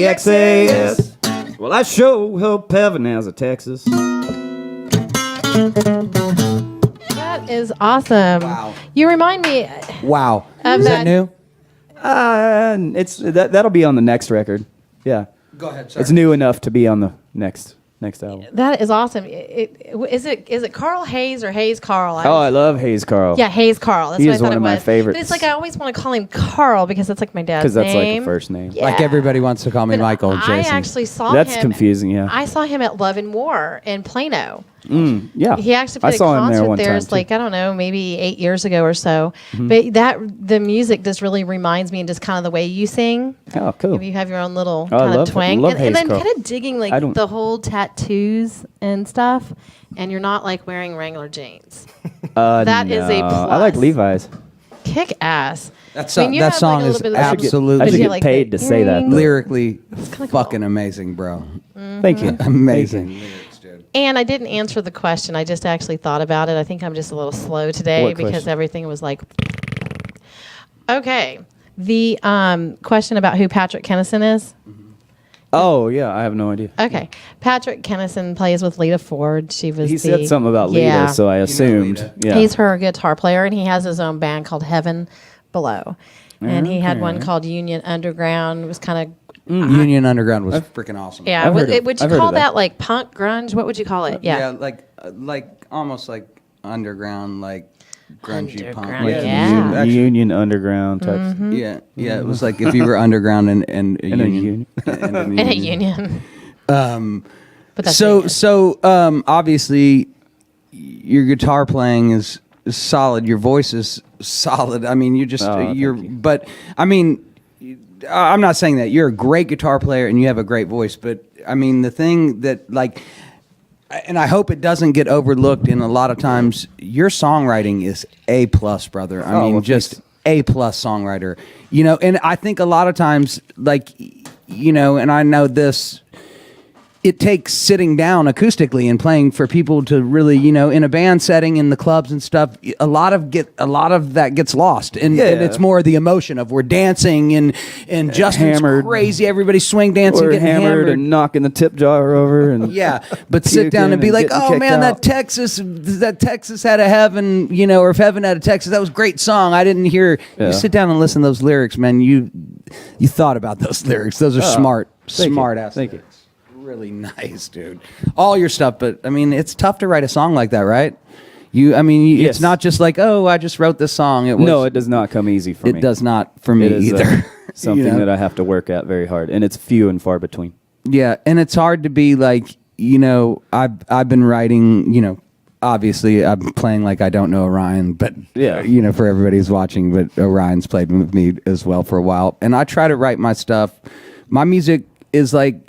Texas. Well, I sure hope heaven has a Texas.
That is awesome.
Wow.
You remind me.
Wow.
Of
Is that new?
That'll be on the next record. Yeah.
Go ahead. Sorry.
It's new enough to be on the next album.
That is awesome. Is it Carl Hayes or Hayes Carl?
I love Hayes Carl.
Yeah, Hayes Carl. That's
He
what
is
I thought
one
it
of my
was.
favorites.
But it's like I always want to call him Carl because that's like my dad's name.
Because that's like a first name.
Yeah.
Like everybody wants to call me
But
Michael
I
Jason.
actually saw
That's
him.
confusing, yeah.
I saw him at Love and War in Plano.
Yeah.
He actually
I
played a
saw him there
concert
one
there.
time,
It's
too.
like, I don't know, maybe 8 years ago or so. But the music just really reminds me, and just kind of the way you sing.
Oh, cool.
Maybe you have your own little
Oh, I
kind of
love-
twang.
love
And
Hayes
then
Carl.
kind of digging
I
like
don't-
the whole tattoos and stuff. And you're not like wearing Wrangler jeans. That is a
No.
plus.
I like Levi's.
Kick ass.
That
I mean, you
that
have,
song
like, a
is
little bit of-
absolutely
I should
you
get
like
paid
the
to say that.
earrings.
though.
lyrically
kinda
fucking
cool.
amazing, bro.
Thank you.
Amazing lyrics, dude.
And I didn't answer the question. I just actually thought about it. I think I'm just a little slow today
What
because
question?
everything was like. Okay. The question about who Patrick Kennison is.
Oh, yeah. I have no idea.
Okay. Patrick Kennison plays with Lita Ford. She was
He said something about
Yeah.
Lita, so I assumed.
Lita.
Yeah.
He's her guitar player, and he has his own band called Heaven Below. And he had one called Union Underground. It was kind of
Union Underground was freaking awesome.
yeah.
I've heard of-
Would you
I've heard
call
of that.
that like punk grunge? What would you call it? Yeah.
like almost like underground, like grungy punk.
Underground,
Like,
yeah.
actually,
Union Underground type.
yeah, yeah. It was like if you were underground and a
And a
union.
union.
and a
In a union. But that's
So
union.
so obviously your guitar playing is solid. Your voice is solid. I mean, you just
thank
you're.
you.
But I mean, I'm not saying that you're a great guitar player and you have a great voice. But I mean, the thing that like, and I hope it doesn't get overlooked. In a lot of times, your songwriting is A plus, brother. I mean,
well,
just
thanks.
A plus songwriter. You know, and I think a lot of times, like, you know, and I know this. It takes sitting down acoustically and playing for people to really, you know, in a band setting in the clubs and stuff. A lot of that gets lost, and it's more the emotion of we're dancing and Justin's
Hammered.
crazy. Everybody's swing dancing,
Or
getting
hammered and knocking the tip jar over. And
yeah, but sit down and be
puking
like,
and
oh
getting
man,
kicked
that Texas had a heaven, you know, or if heaven had a Texas, that was a great song. I didn't hear.
Yeah.
You sit down and listen to those lyrics, man. You thought about those lyrics. Those are smart
thank you.
ass.
Thank you.
lyrics. Really nice, dude. All your stuff, but I mean, it's tough to write a song like that, right?
Yes.
It's not just like, oh, I just wrote this song.
No, it does not come easy for me.
It does not for me
It is
either.
something
You know?
that I have to work at very hard, and it's few and far between.
Yeah, and it's hard to be like, you know, I've been writing, you know, obviously I'm playing like I don't know Orion, but
Yeah.
you know, for everybody who's watching, but Orion's played with me as well for a while, and I try to write my stuff. My music is like,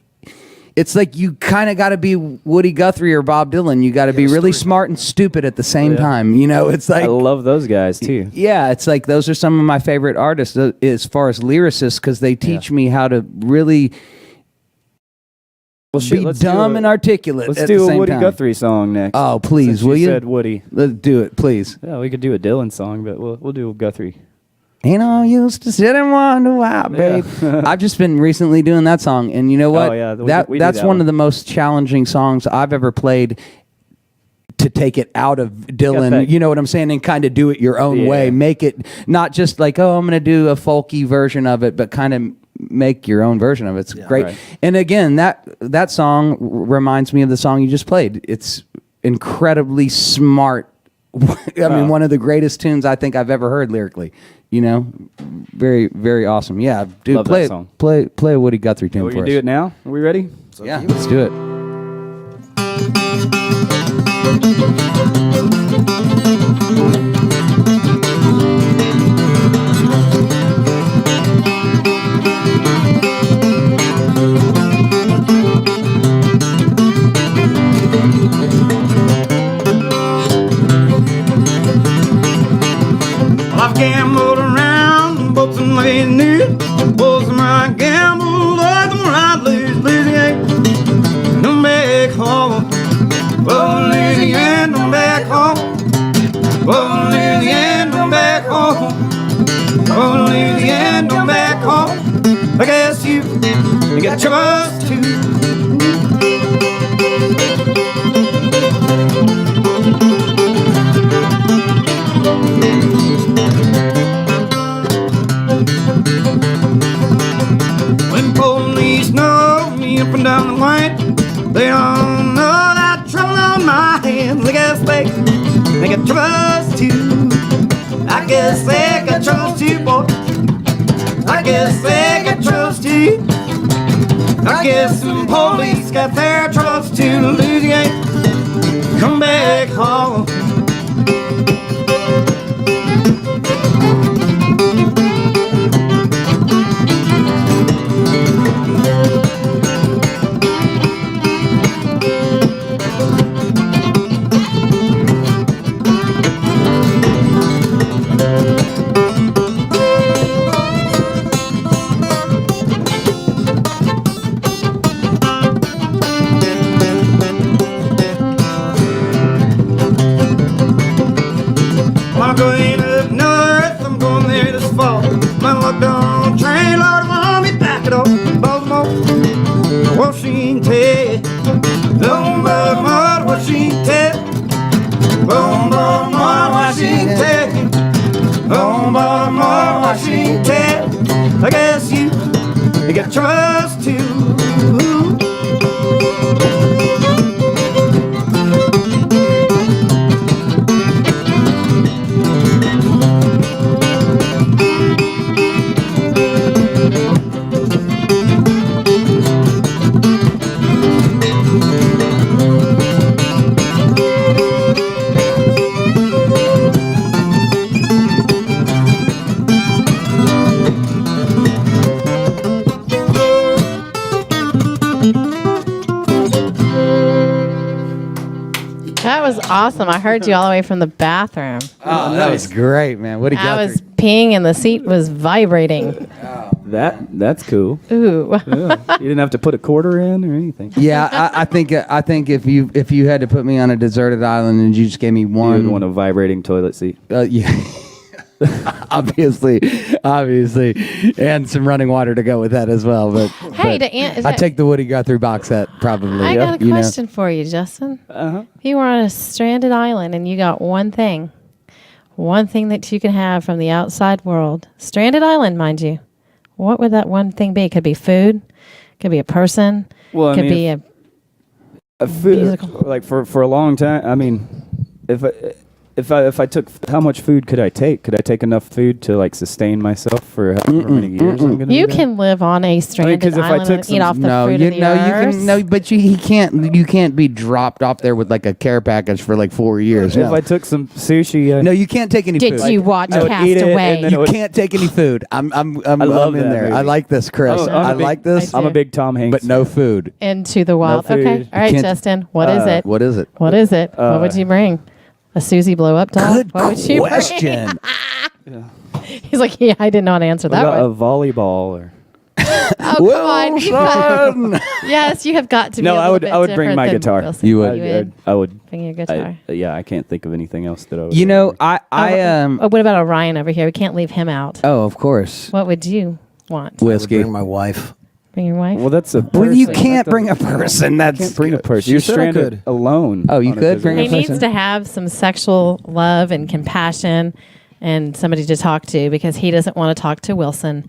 it's like you kind of got to be Woody Guthrie or Bob Dylan. You got to be really smart and stupid at the same
Yeah.
time. You know, it's like
I love those guys too.
yeah, it's like those are some of my favorite artists as far as lyricists because they teach me how to really
Well,
be dumb and articulate.
Let's
at
do
the
a
same
Woody
time.
Guthrie song next.
Oh, please,
Since
will you?
Said Woody.
Let's do it, please.
Yeah, we could do a Dylan song, but we'll do a Guthrie.
Ain't no use to sit and wonder why, babe. I've just been recently doing that song, and you know what?
Oh, yeah, we do
that's
that
one
one.
of the most challenging songs I've ever played to take it out of Dylan,
that-
you know what I'm saying, and kind of do it your own way. Make it not just like, oh, I'm going to do a folky version of it, but kind of make your own version of it. It's great.
Right.
And again, that song reminds me of the song you just played. It's incredibly smart. I mean, one of the greatest tunes I think I've ever heard lyrically. You know, very, very awesome. Yeah, dude,
Love
play
that
it.
song.
Play a Woody Guthrie tune
We're
for
gonna
us.
do it now. Are we ready?
Yeah, let's do it.
I've gambled around, books and made new. Both of my gamble, are the one I lose again. No back home, oh, losing and no back home. Oh, losing and no back home. Oh, losing and no back home. I guess you got yours too. When police know me up and down the line, they don't know that trouble on my hands. I guess they got troubles too. I guess they got troubles too, boy. I guess they got troubles too. I guess some police got their troubles too. Losing ain't come back home. I'm going up north, I'm going there this fall. My luck don't train, Lord, want me back at all. Baltimore, Washington, Baltimore, Washington, Baltimore, Washington, Baltimore, Washington. I guess you got trust too.
That was awesome. I heard you all the way from the bathroom.
Oh, that was great, man. Woody
I
Guthrie.
was peeing and the seat was vibrating.
That's cool.
Ooh.
Yeah. You didn't have to put a quarter in or anything.
Yeah, I think if you had to put me on a deserted island and you just gave me
You
one,
would want a vibrating toilet seat.
yeah. obviously, and some running water to go with that as well. But
Hey,
I take the Woody Guthrie box set probably.
I got a
you know.
question for you, Justin.
Uh-huh.
If you were on a stranded island and you got one thing that you can have from the outside world, stranded island, mind you, what would that one thing be? It could be food, could be a person,
Well, I
could
mean,
be
a food,
musical.
like for a long time. I mean, if I took, how much food could I take? Could I take enough food to like sustain myself for however many years I'm gonna
You
do that?
can live on a stranded
'cause if I
island
took
and
some-
eat off the
No,
fruit
you
of the
no, you
earth.
can no, but you can't be dropped off there with like a care package for like 4 years.
If
No,
I took some sushi,
no, you can't take any
Did
food.
you watch
I would eat it, and
Castaway?
then
You
it would-
can't take any food. I'm
love
in
that
there.
movie.
I like this, Chris.
I'm a
I
big-
like this,
I
I'm a
do.
big Tom Hanks,
but no food.
Into the wild.
food.
Okay. All right,
can't-
Justin. What is it?
What is it?
What is it? What would you bring? A Susie blow up doll?
Good
What would you
question.
bring? He's like, yeah, I did not answer
What
that
about
one.
a volleyball or
Oh, come on. You've got-
Wilson.
yes, you have got to be
No,
a
I
little
would-
bit
I would bring
different
my
than
guitar.
Wilson.
You would.
You would
I would.
bring your guitar.
Yeah, I can't think of anything else that I would.
You
bring.
know, I
Oh, what about Orion over here? We can't leave him out.
Oh, of course.
What would you want?
Whiskey.
Bring my wife.
Bring your wife.
Well, that's a person.
Well, you
That
can't
doesn't-
bring a person.
You
That's
can't bring a person.
You
You're
said I
stranded
could.
alone.
Oh, you
on a
could
desert
bring a
He
island.
needs to have some sexual love and compassion and somebody to talk to because he doesn't want to talk to Wilson.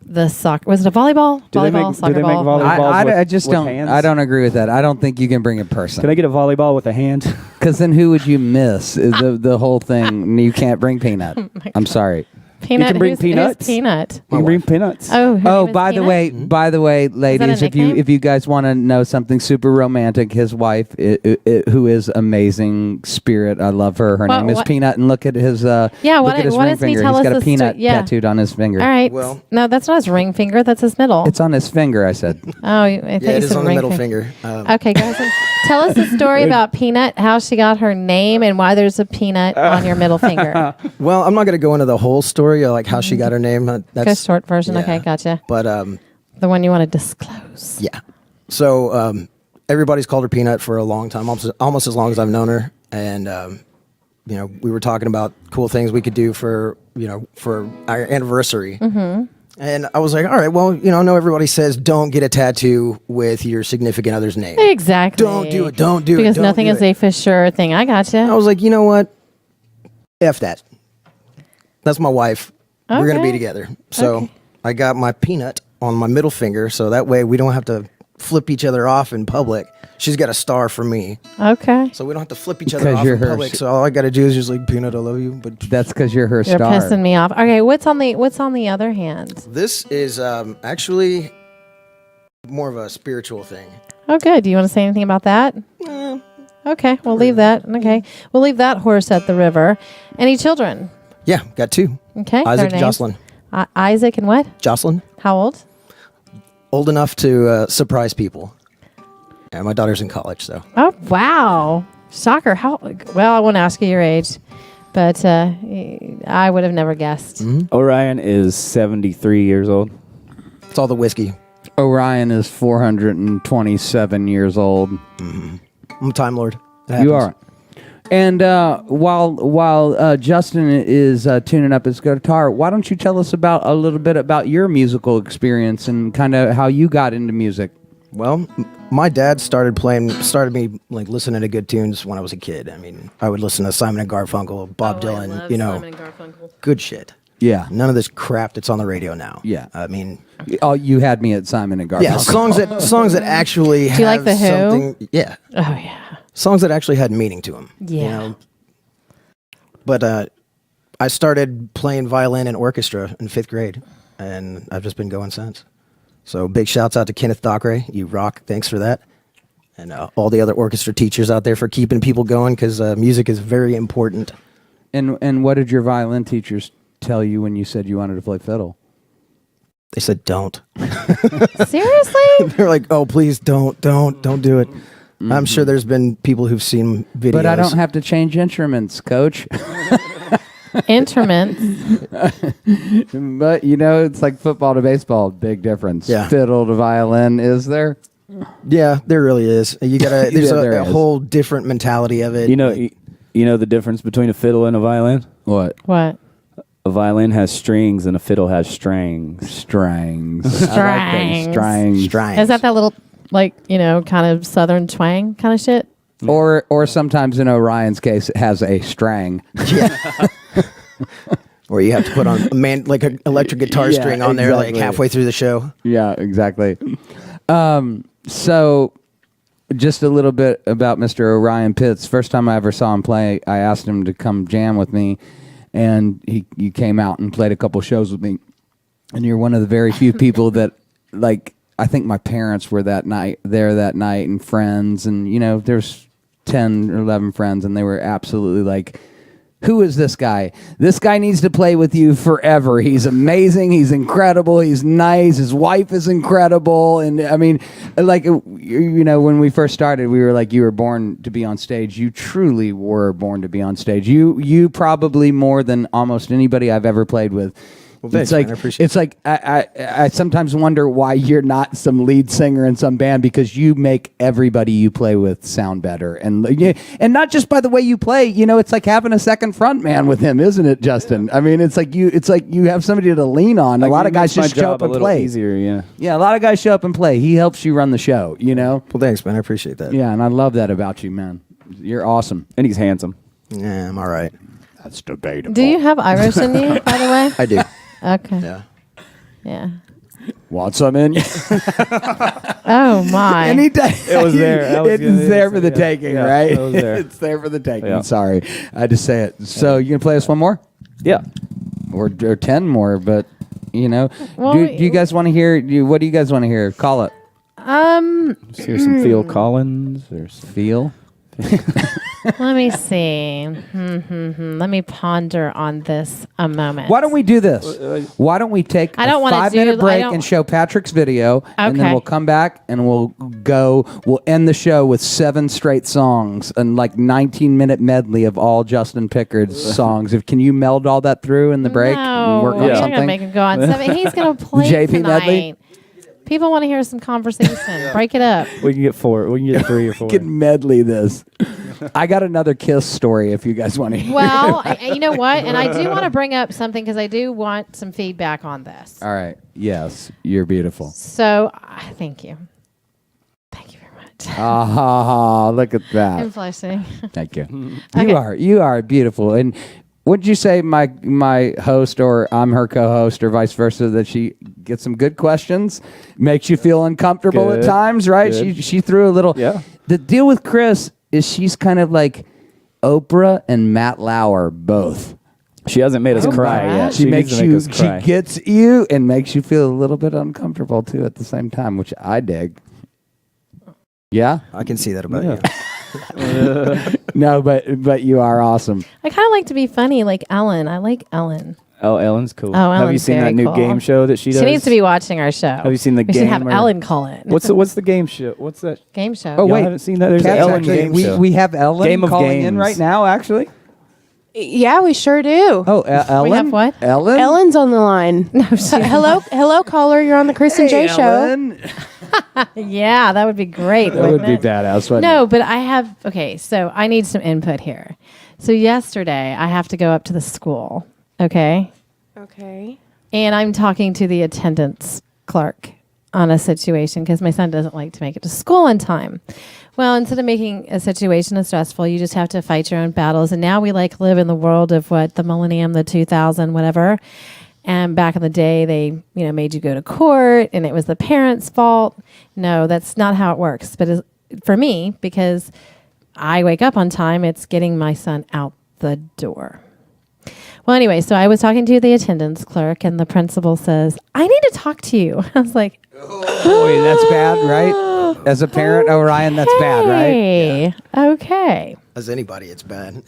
The soccer was it a volleyball?
Do they
Volleyball,
make- do
soccer
they make
ball.
volleyball?
I
with-
just
with
don't.
hands?
I don't agree with that. I don't think you can bring a person.
Can I get a volleyball with a hand?
Because then who would you miss? The whole thing. You can't bring Peanut. I'm sorry.
Peanut.
You can bring
who's
peanuts.
Peanut.
You can bring peanuts.
Oh, her
Oh,
name is
by the
Peanut?
way, ladies, if
nickname?
you guys want to know something super romantic, his wife, who is amazing spirit, I love her. Her
What-
name is
what-
Peanut, and look at his look
what-
at his
what
ring
does he
finger.
tell
He's
us
got a
this
peanut
sto- yeah.
tattooed on his finger.
All right.
Well-
no, that's not his ring finger. That's his middle.
It's on his finger. I said.
Oh, I thought
Yeah,
you
it
said
is on the
ring
middle
finger.
finger.
Okay, guys, tell us the story about Peanut, how she got her name, and why there's a peanut on your middle finger.
Well, I'm not going to go into the whole story of like how she got her name. That's
Go short version.
yeah.
Okay, gotcha.
But
The one you want to disclose.
yeah. So everybody's called her Peanut for a long time, almost as long as I've known her. And you know, we were talking about cool things we could do for our anniversary. Mm-hmm. And I was like, all right, well, I know everybody says don't get a tattoo with your significant other's name.
Exactly.
Don't do it. Don't do it.
Because
don't
nothing
do
is
it.
a for sure thing. I gotcha.
I was like, you know what? F that. That's my wife. We're going to be
Okay.
together. So
Okay.
I got my peanut on my middle finger. So that way we don't have to flip each other off in public. She's got a star for me.
Okay.
So we don't have to flip each other
Because
off
you're
in
her
public.
sh-
So all I got to do is just like, Peanut, I love you. But
That's because you're her
You're
star.
pissing me off. Okay, what's on the other hand?
this is actually more of a spiritual thing.
Oh, good. Do you want to say anything about that? Okay, we'll leave that. Okay, we'll leave that horse at the river. Any children?
Yeah, got two.
Okay,
Isaac
their
and
names?
Jocelyn.
Isaac and what?
Jocelyn,
How old?
old enough to surprise people. And my daughter's in college, so.
Oh, wow. Shocker. How? Well, I won't ask you your age, but I would have never guessed.
Orion is 73 years old.
It's all the whiskey.
Orion is 427 years old.
I'm a Time Lord. It
You
happens.
are. And while Justin is tuning up his guitar, why don't you tell us a little bit about your musical experience and kind of how you got into music?
Well, my dad started me like listening to good tunes when I was a kid. I mean, I would listen to Simon and Garfunkel, Bob Dylan, good shit.
Yeah.
None of this crap that's on the radio now.
Yeah.
I mean,
Oh, you had me at Simon and Garfunkel.
yeah, songs that actually
Do you like
have
The Who?
something. Yeah,
Oh yeah.
songs that actually had meaning to them.
Yeah.
But I started playing violin in orchestra in 5th grade, and I've just been going since. So big shouts out to Kenneth Thackeray. You rock. Thanks for that. And all the other orchestra teachers out there for keeping people going, because music is very important.
And what did your violin teachers tell you when you said you wanted to play fiddle?
They said don't.
Seriously?
They're like, oh, please don't do it. I'm sure there's been people who've seen videos.
But I don't have to change instruments, coach.
Instruments.
But, it's like football to baseball. Big difference.
Yeah.
Fiddle to violin, is there?
Yeah, there really is. You gotta. There's
Yeah, there
a
is.
whole different mentality of it.
You know the difference between a fiddle and a violin?
What?
What?
A violin has strings and a fiddle has strings.
Strings.
Strings.
Strings.
Strings.
Is that little, kind of southern twang kind of shit?
Or sometimes in Orion's case, it has a strang.
Or you have to put on like an electric guitar
Yeah,
string on there, like
exactly.
halfway through the show.
Yeah, exactly. So, just a little bit about Mr. Orion Pitts. First time I ever saw him play, I asked him to come jam with me, and he came out and played a couple shows with me. And you're one of the very few people that, I think my parents were there that night, and friends, and there's 10 or 11 friends, and they were absolutely like, who is this guy? This guy needs to play with you forever. He's amazing. He's incredible. He's nice. His wife is incredible. And I mean, when we first started, we were like, you were born to be on stage. You truly were born to be on stage. You probably more than almost anybody I've ever played with.
Well, thanks, man. I appreciate
it's like I sometimes wonder why you're not some lead singer in some band, because you make everybody you play with sound better, and not just by the way you play. It's like having a second front man with him, isn't it, Justin? I mean, it's like you have somebody to lean on. A lot of guys just show up and play.
Easier, yeah.
Yeah, a lot of guys show up and play. He helps you run the show.
Well, thanks, man. I appreciate that.
Yeah, and I love that about you, man. You're awesome,
and he's handsome.
Yeah, I'm all right.
That's debatable.
Do you have Irish in you, by the way?
I do.
Okay.
Yeah.
Yeah.
Want some in?
Oh my!
Anytime.
It was there.
It's there for the taking, right?
It was there.
It's there for the taking.
Yeah.
Sorry, I had to say it. So you gonna play us one more?
Yeah.
Or 10 more, but
Well,
do you guys want to hear? What do you guys want to hear? Call it.
Let's hear some Phil Collins or some
Feel.
Let me see. Let me ponder on this a moment.
Why don't we do this? Why don't we take
I don't
a
wanna
5-minute
do-
break
I don't-
and show Patrick's video, and then
Okay.
we'll come back and we'll end the show with 7 straight songs and like 19-minute medley of all Justin Pickard's songs. Can you meld all that through in the break?
No,
and work on
you're
something?
gonna make him go on 7. He's gonna play
JP
tonight.
medley?
People want to hear some conversation. Break it up.
We can get 4. We can get 3 or 4.
We can medley this. I got another Kiss story if you guys want to hear.
Well, you know what? And I do want to bring up something because I do want some feedback on this.
All right. Yes, you're beautiful.
So, thank you. Thank you very much.
Look at that.
I'm flushing.
Thank you.
Okay.
You are beautiful. And would you say my host, or I'm her co-host, or vice versa, that she gets some good questions, makes you feel uncomfortable at
Good.
times, right?
Good.
She threw a little.
Yeah.
The deal with Kris is she's kind of like Oprah and Matt Lauer both.
She hasn't made us cry
wow.
yet.
She makes
needs to
you.
make us cry.
She gets you and makes you feel a little bit uncomfortable too at the same time, which I dig. Yeah.
I can see that about
Yeah.
you.
No, but you are awesome.
I kind of like to be funny like Ellen. I like Ellen.
Oh, Ellen's cool.
Oh,
Have you
Ellen's
seen that
very
new
cool.
game show that she does?
She needs to be watching our show.
Have you seen the
we
game?
should have
or-
Ellen call it.
What's the game show? What's that?
game show?
Oh,
Y'all
wait.
haven't seen that? There's an
Cats,
Ellen
actually,
game
we,
show.
we have Ellen
Game of
calling in
Games.
right now, actually.
Yeah, we sure do.
Oh, Ellen?
We have what?
Ellen?
Ellen's on the line. Hello, caller. You're on the Kris and J show.
Ellen.
Yeah, that would be great.
That would
wouldn't
be
it?
badass, wouldn't
No, but I have. Okay, so I need some input here. So yesterday, I have to go up to the school. Okay.
Okay.
And I'm talking to the attendance clerk on a situation because my son doesn't like to make it to school on time. Well, instead of making a situation stressful, you just have to fight your own battles. And now we live in the world of the millennium, the 2000, whatever. And back in the day, they made you go to court, and it was the parents' fault. No, that's not how it works. But for me, because I wake up on time, it's getting my son out the door. Well, anyway, so I was talking to the attendance clerk, and the principal says, "I need to talk to you." I was like,
Boy, that's bad, right? As a parent, Orion, that's bad, right?
"Hey, okay."
As anybody, it's bad.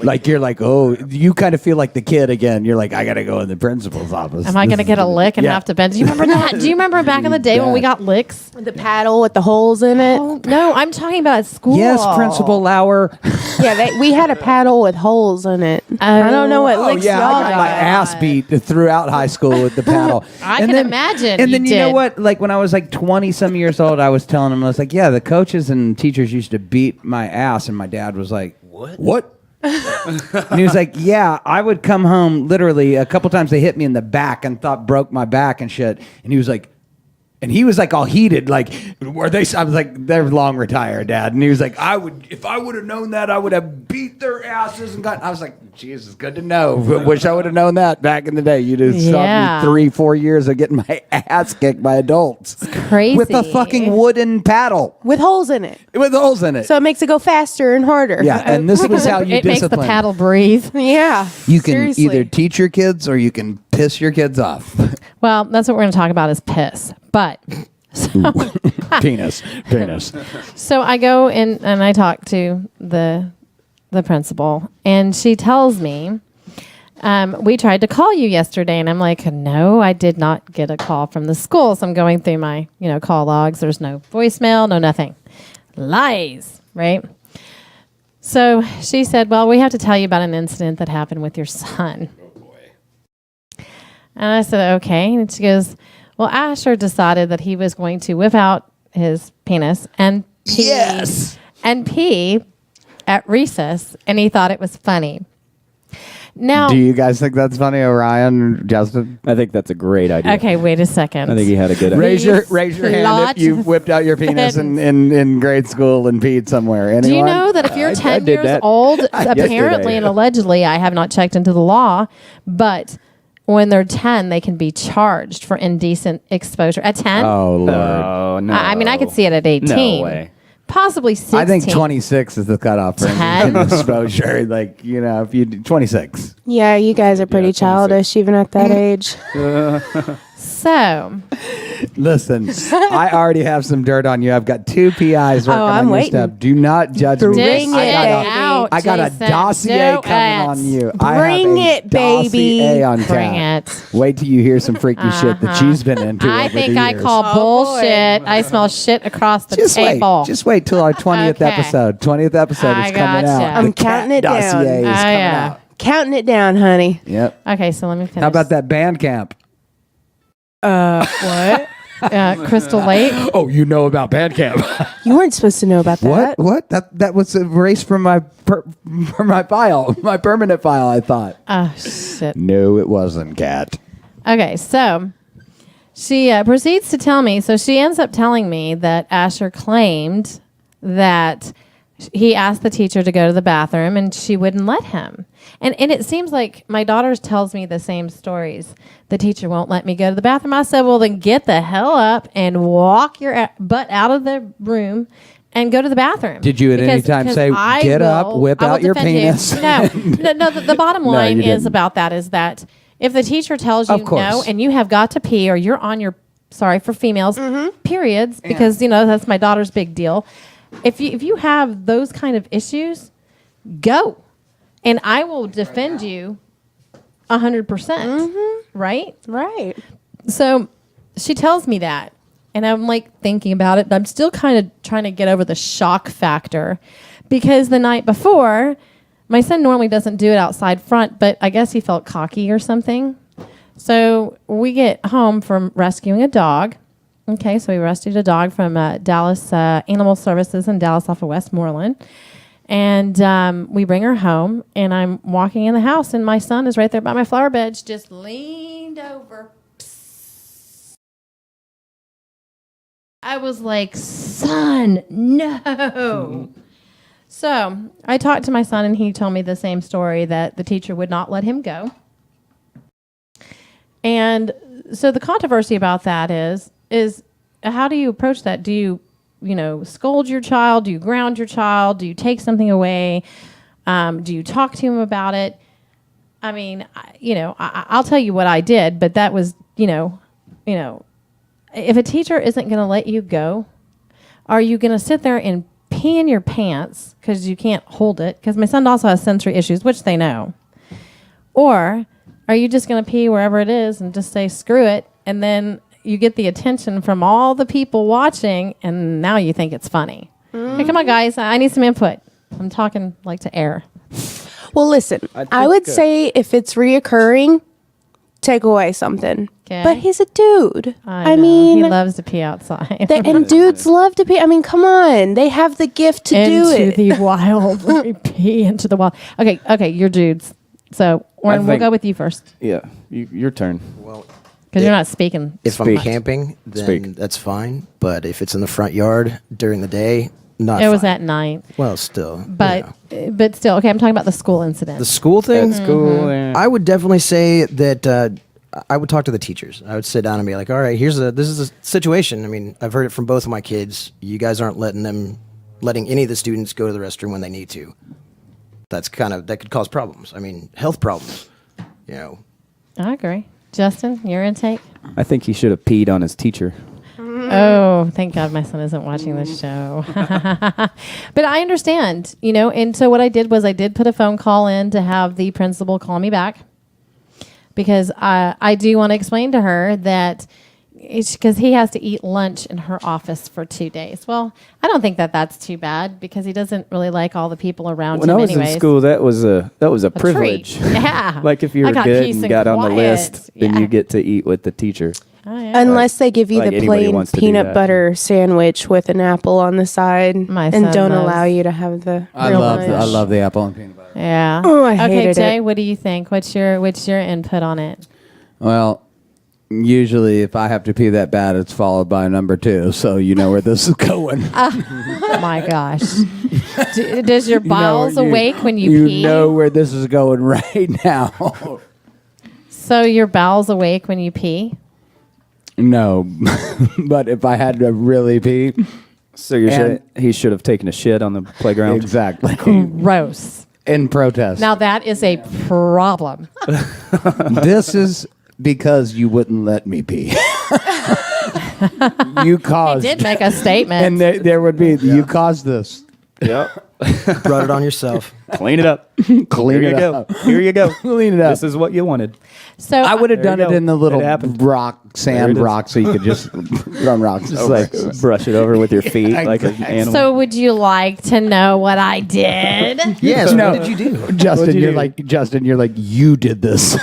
Like you're like, oh, you kind of feel like the kid again. You're like, I got to go in the principal's office.
Am I going to get a lick and
Yeah.
have to bend? Do you remember that? Do you remember back in the day when we got licks?
The paddle with the holes in it.
Oh, no, I'm talking about at school.
Yes, Principal Lauer.
Yeah, we had a paddle with holes in it. I don't know what
Oh
licks
yeah,
y'all
I got my ass beat throughout high school with the paddle.
I can imagine
And
you
then you know
did.
what? Like when I was like 20-some years old, I was telling him, I was like, yeah, the coaches and teachers used to beat my ass, and my dad was like, what? And he was like, yeah, I would come home literally a couple times. They hit me in the back and thought broke my back and shit. And he was like all heated, like, were they? I was like, they're long retired, Dad. And he was like, if I would have known that, I would have beat their asses and gotten. I was like, Jesus, good to know. Wish I would have known that back in the day. You'd have
Yeah.
stopped me 3-4 years of getting my ass kicked by adults.
Crazy.
With a fucking wooden paddle
with holes in it.
with holes in it.
So it makes it go faster and harder.
Yeah, and this was how you
it makes the
discipline.
paddle breathe.
Yeah.
You can
Seriously.
either teach your kids or you can piss your kids off.
Well, that's what we're going to talk about is piss. But
Penis.
so I go in and I talk to the principal, and she tells me, we tried to call you yesterday. And I'm like, no, I did not get a call from the school. So I'm going through my, call logs. There's no voicemail, no nothing. Lies, right? So she said, well, we have to tell you about an incident that happened with your son. And I said, okay. And she goes, well, Asher decided that he was going to whip out his penis and pee at recess, and he thought it was funny. Now,
Do you guys think that's funny, Orion, Justin?
I think that's a great idea.
okay, wait a second.
I think he had a good idea.
Raise your hand if you whipped out your penis in grade school and peed somewhere. Anyone?
Do you know that if you're 10
did
years
that
old,
yesterday.
apparently and allegedly, I have not checked into the law, but when they're 10, they can be charged for indecent exposure. At 10?
Oh, Lord.
Oh, no.
I mean, I could see it at 18.
No way.
Possibly 16.
I think 26 is the cutoff for
10?
exposure. Like, you know, if you do 26.
Yeah, you guys are pretty childish even at that age.
So,
Listen, I already have some dirt on you. I've got 2 PIs working
I'm
on your
waiting.
stuff. Do not judge me.
Bring
dig
it
out,
I got a
Jason.
dossier
Do
coming
it.
on you.
Bring
I have
it, baby.
dossier on
Bring
tap.
it.
Wait till you hear some freaky shit that she's been into.
I
over
think
the
I
years.
call
Oh,
bullshit. I smell shit across the table.
Just wait till our 20th
Okay.
episode. 20th episode
I
is coming
gotcha.
out.
I'm
The cat
counting it down.
dossier is
Oh,
coming
yeah.
out.
Counting it down, honey.
Yep.
Okay, so let me finish.
How about that band camp?
What? Crystal Lake?
Oh, you know about band camp.
You weren't supposed to know about that.
What? That was erased from my file, my permanent file, I thought.
Oh, shit.
No, it wasn't, Kat.
Okay, so she proceeds to tell me. So she ends up telling me that Asher claimed that he asked the teacher to go to the bathroom and she wouldn't let him. And it seems like my daughter tells me the same stories. The teacher won't let me go to the bathroom. I said, well, then get the hell up and walk your butt out of the room and go to the bathroom.
Did you at any time say,
I
"Get up, whip
I will
out your
defend you."
penis?
No. The bottom
No,
line
you
is
didn't.
about that is that if the teacher tells you
Of course.
no and you have got to pee or you're on your, sorry for females, periods, because, you know, that's my daughter's big deal. If you have those kind of issues, go. And I will defend you 100%. Right?
Right.
So she tells me that. And I'm like thinking about it. But I'm still kind of trying to get over the shock factor. Because the night before, my son normally doesn't do it outside front, but I guess he felt cocky or something. So we get home from rescuing a dog. Okay, so we rescued a dog from Dallas Animal Services in Dallas off of Westmoreland. And we bring her home, and I'm walking in the house, and my son is right there by my flower bed, just leaned over. Psst. I was like, son, no. So I talked to my son, and he told me the same story, that the teacher would not let him go. And so the controversy about that is how do you approach that? Do you scold your child? Do you ground your child? Do you take something away? Do you talk to him about it? I mean, I'll tell you what I did, but that was, if a teacher isn't going to let you go, are you going to sit there and pee in your pants because you can't hold it? Because my son also has sensory issues, which they know. Or are you just going to pee wherever it is and just say, screw it, and then you get the attention from all the people watching, and now you think it's funny. Hey, come on, guys. I need some input. I'm talking like to air.
Well, listen, I would say if it's reoccurring, take away something.
'Kay.
But he's a dude.
I
I
know.
mean,
he loves to pee outside.
and dudes love to pee. I mean, come on. They have the gift to do
into
it.
the wild. Let me pee into the wild. Okay, you're dudes. So, Warren, we'll
think-
go with you first
Yeah, your turn.
Well,
because you're not speaking.
if I'm
Speak.
camping, then
Speak.
that's fine. But if it's in the front yard during the day, not
It was
fine.
at night,
Well, still.
but
you know.
but still, okay. I'm talking about the school incident.
The school thing?
At school, yeah.
I would definitely say that I would talk to the teachers. I would sit down and be like, all right, this is a situation. I mean, I've heard it from both of my kids. You guys aren't letting any of the students go to the restroom when they need to. That could cause problems. I mean, health problems, you know.
I agree. Justin, your intake.
I think he should have peed on his teacher.
Oh, thank God my son isn't watching this show. But I understand, and so what I did was I did put a phone call in to have the principal call me back because I do want to explain to her that, because he has to eat lunch in her office for 2 days. Well, I don't think that's too bad because he doesn't really like all the people around
When
him
I was
anyways.
in school, that was a privilege.
treat. Yeah.
Like if you
I
were
got
good
peace
and
and
got on the
quiet.
list, then
Yeah.
you get to eat with the teacher.
Oh, yeah.
Unless they give you
like
the
anybody
plain
wants to do
peanut
that.
butter sandwich with an apple on the side,
My
and
son
don't
loves-
allow you to have the
I
real
love
lunch.
the apple and peanut butter.
Yeah.
Oh, I
okay,
hated
Jay,
it.
what do you think? What's your input on it?
Well, usually if I have to pee that bad, it's followed by number 2. So you know where this is going.
Oh my gosh. Does your bowels awake when you pee?
You know where this is going right now.
So your bowels awake when you pee?
No, but if I had to really pee,
So you're
And-
saying he should have taken a shit on the playground?
exactly,
Gross.
in protest.
Now that is a problem.
This is because you wouldn't let me pee. You
He
caused.
did make a statement.
And there would be, you caused this.
Yep.
Brought it on yourself.
Clean it up.
Clean
Here
it
you go.
up.
Here you go.
Clean it up.
This is what you wanted.
so
I would have
There
done
you
it
go.
in the little
It happened.
sand
it is.
rock, so you could just run rocks.
Just like brush it over with your feet like an
exactly.
animal.
So would you like to know what I did?
Yes.
No.
What did you do?
Justin,
What'd you do?
Justin, you're like, you did this.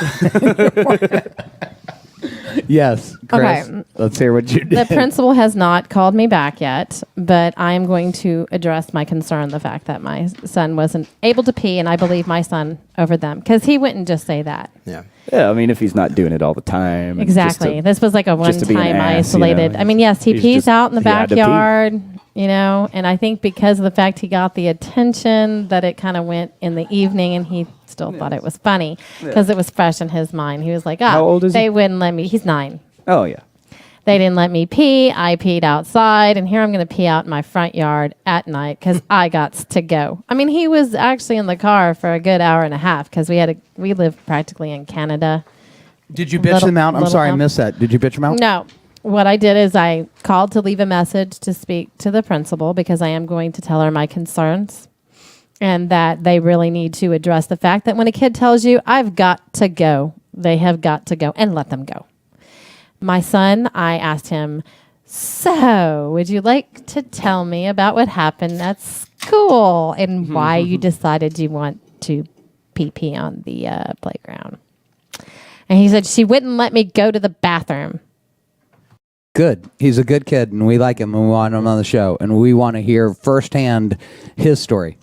Yes, Chris.
Okay.
Let's hear what you did.
The principal has not called me back yet, but I am going to address my concern, the fact that my son wasn't able to pee, and I believe my son over them, because he wouldn't just say that.
Yeah.
yeah, I mean, if he's not doing it all the time. and just
Exactly.
to-
This was like a
just to be an
one-time
ass, you know,
isolated. I mean, yes, he
he's
pees
just-
out in the
he had to pee.
backyard, you know, and I think because of the fact he got the attention that it kind of went in the evening, and he still thought it was funny because it was fresh in his mind. He was like,
How old is he?
they wouldn't let me. He's 9.
Oh, yeah.
They didn't let me pee. I peed outside, and here I'm going to pee out in my front yard at night because I got to go. I mean, he was actually in the car for a good hour and a half because we live practically in Canada.
Did you bitch
Little-
him out? I'm
little
sorry, I
help.
missed that. Did you bitch him out?
No. What I did is I called to leave a message to speak to the principal because I am going to tell her my concerns and that they really need to address the fact that when a kid tells you, I've got to go, they have got to go, and let them go. My son, I asked him, so would you like to tell me about what happened at school and why you decided you want to pee on the playground? And he said, she wouldn't let me go to the bathroom.
Good. He's a good kid, and we like him, and we want him on the show, and we want to hear firsthand his story.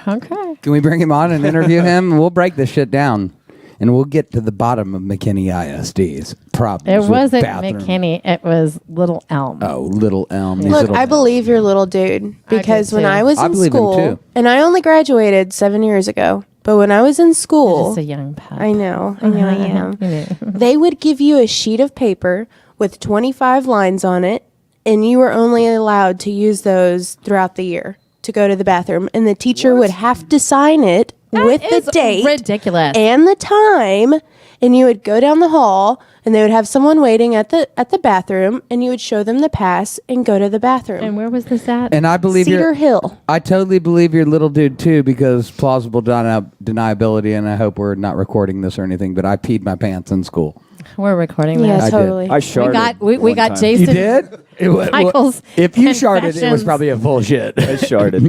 Okay.
Can we bring him on and interview him? We'll break this shit down, and we'll get to the bottom of McKinney ISD's problems.
It
with
wasn't
bathroom.
McKinney. It was Little Elm.
Oh, Little Elm. These
Look,
little-
I believe your little dude because when
too.
I was
I
in
believe him
school,
too.
and I only graduated 7 years ago, but when I was in school,
Just a young pup.
I know I am.
You know.
They would give you a sheet of paper with 25 lines on it, and you were only allowed to use those throughout the year to go to the bathroom, and the teacher would have to sign it with
is
the date
ridiculous.
and the time, and you would go down the hall, and they would have someone waiting at the bathroom, and you would show them the pass and go to the bathroom.
And where was this at?
And I believe
Cedar Hill.
I totally believe your little dude too, because plausible deniability. And I hope we're not recording this or anything, but I peed my pants in school.
We're recording
Yeah,
this.
I did.
totally.
I sharted.
We
one
got
time.
Jason.
You did?
Michael's
if you sharted, it was
confessions.
probably a full shit.
I sharted.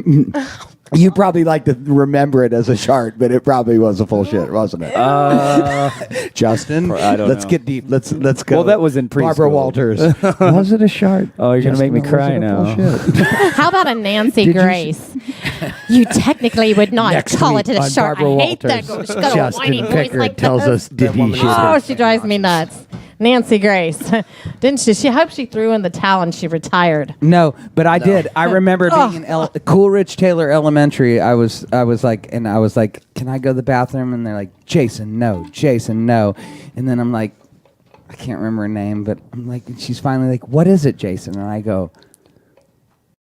You probably like to remember it as a shart, but it probably was a full shit, wasn't it? Justin,
I don't
let's
know.
get deep. Let's go.
Well, that was in
Barbara
preschool.
Walters. Was it a shart?
Oh, you're going to make me
Justin,
cry
was it a full
now.
shit?
How about a Nancy
Did you
Grace? You technically would not
Next
call
week
it a
on
shirt. I
Barbara
hate that.
Walters,
She's got a whiny
Justin
voice
Pickard
like
tells
that.
us, did he shit?
Oh, she drives me nuts. Nancy Grace. Didn't she? She hoped she threw in the towel and she retired.
No, but I did. I remember being in Coolidge Taylor Elementary. I was like, can I go to the bathroom? And they're like, Jason, no. And then I'm like, I can't remember her name, but I'm like, and she's finally like, what is it, Jason? And I go,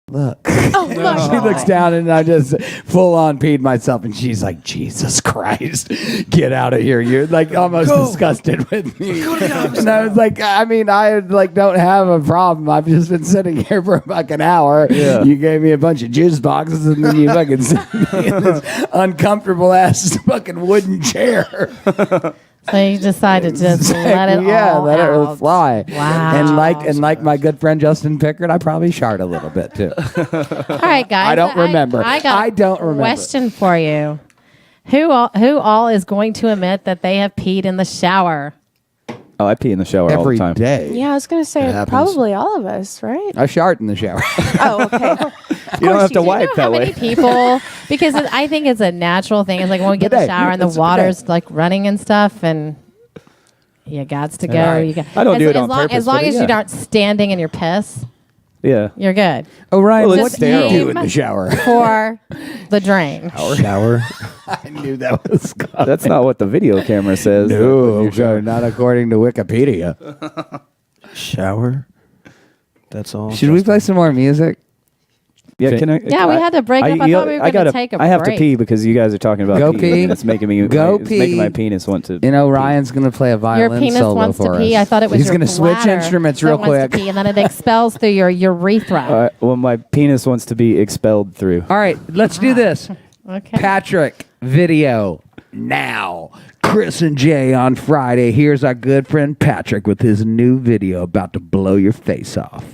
look.
Oh, look.
She looks down and I just full on peed myself, and she's like, Jesus Christ, get out of here. You're like almost disgusted with me. And I was like, I mean, I like don't have a problem. I've just been sitting here for like an hour.
Yeah.
You gave me a bunch of juice boxes and then you fucking sit me in this uncomfortable ass fucking wooden chair.
So you decided to just let it all
let
out.
it fly.
Wow.
And like my good friend Justin Pickard, I probably shard a little bit too.
All right, guys.
I don't remember.
I got
I don't
a
remember.
question for you. Who all is going to admit that they have peed in the shower?
Oh, I pee in the shower all
Every
the time.
day.
Yeah, I was gonna say
happens.
probably all of us, right?
I shart in the shower.
Oh, okay.
You don't have to wipe
How
that
many
way.
people? Because I think it's a natural thing. It's like when we get in the
Bidet.
shower and the
It's a
water's like running and stuff, and you gots to go.
Right.
You got,
I don't do it on
long,
purpose,
As long
but
as
yeah.
you aren't standing in your piss,
Yeah.
you're good.
Oh, Ryan,
Well,
what
it's
do you do
sterile.
in the shower?
For the drain.
Shower.
I knew that was coming.
That's not what the video camera says.
No, not according to Wikipedia.
Shower. That's all.
Should we play some more music?
Yeah, can I?
Yeah, we had to break up. I thought we were gonna
gotta-
take a
I have
break.
to pee because you guys are talking about
Go
pee.
pee.
And it's making me.
Go
it's making
pee.
my penis want to.
You know, Ryan's going to play a violin
Your penis
solo
wants
for
to pee.
us.
I thought it was
He's
your
gonna switch
bladder
instruments
that
real
wants to
quick.
pee, and then it expels through your urethra.
Well, my penis wants to be expelled through.
All right, let's do this.
Okay.
Patrick, video now. Kris and Jay on Friday. Here's our good friend Patrick with his new video about to blow your face off.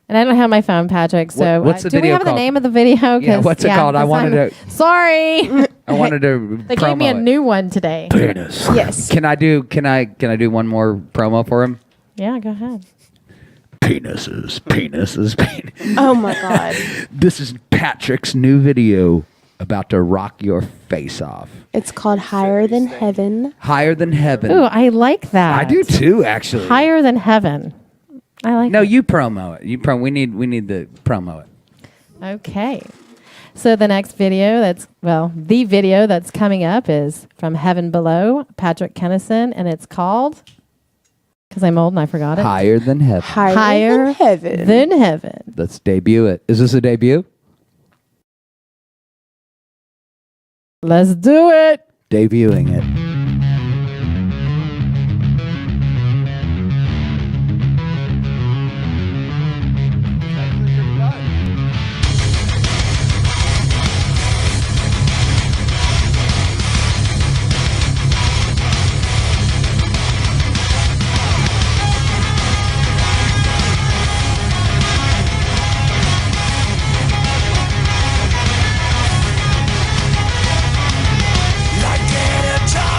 And I don't have my phone, Patrick. So
What's the
do we
video
have the
called?
name of the video?
Yeah,
'Cause,
what's it called? I
'cause
wanted
I'm-
to.
Sorry,
I wanted to.
they
promo
gave me a
it.
new one today.
penis.
Yes.
Can I do one more promo for him?
Yeah, go ahead.
Penises.
Oh my God.
This is Patrick's new video about to rock your face off.
It's called Higher Than Heaven.
Higher than heaven.
Ooh, I like that.
I do too, actually.
Higher than heaven. I like.
No,
it.
you promo it. We need to promo it.
Okay. So the next video the video that's coming up is from Heaven Below, Patrick Kennison, and it's called, because I'm old and I forgot it,
Higher than heaven.
Higher Than Heaven.
Than Heaven.
Let's debut it. Is this a debut?
Let's do it.
Debuting it.
Like anytime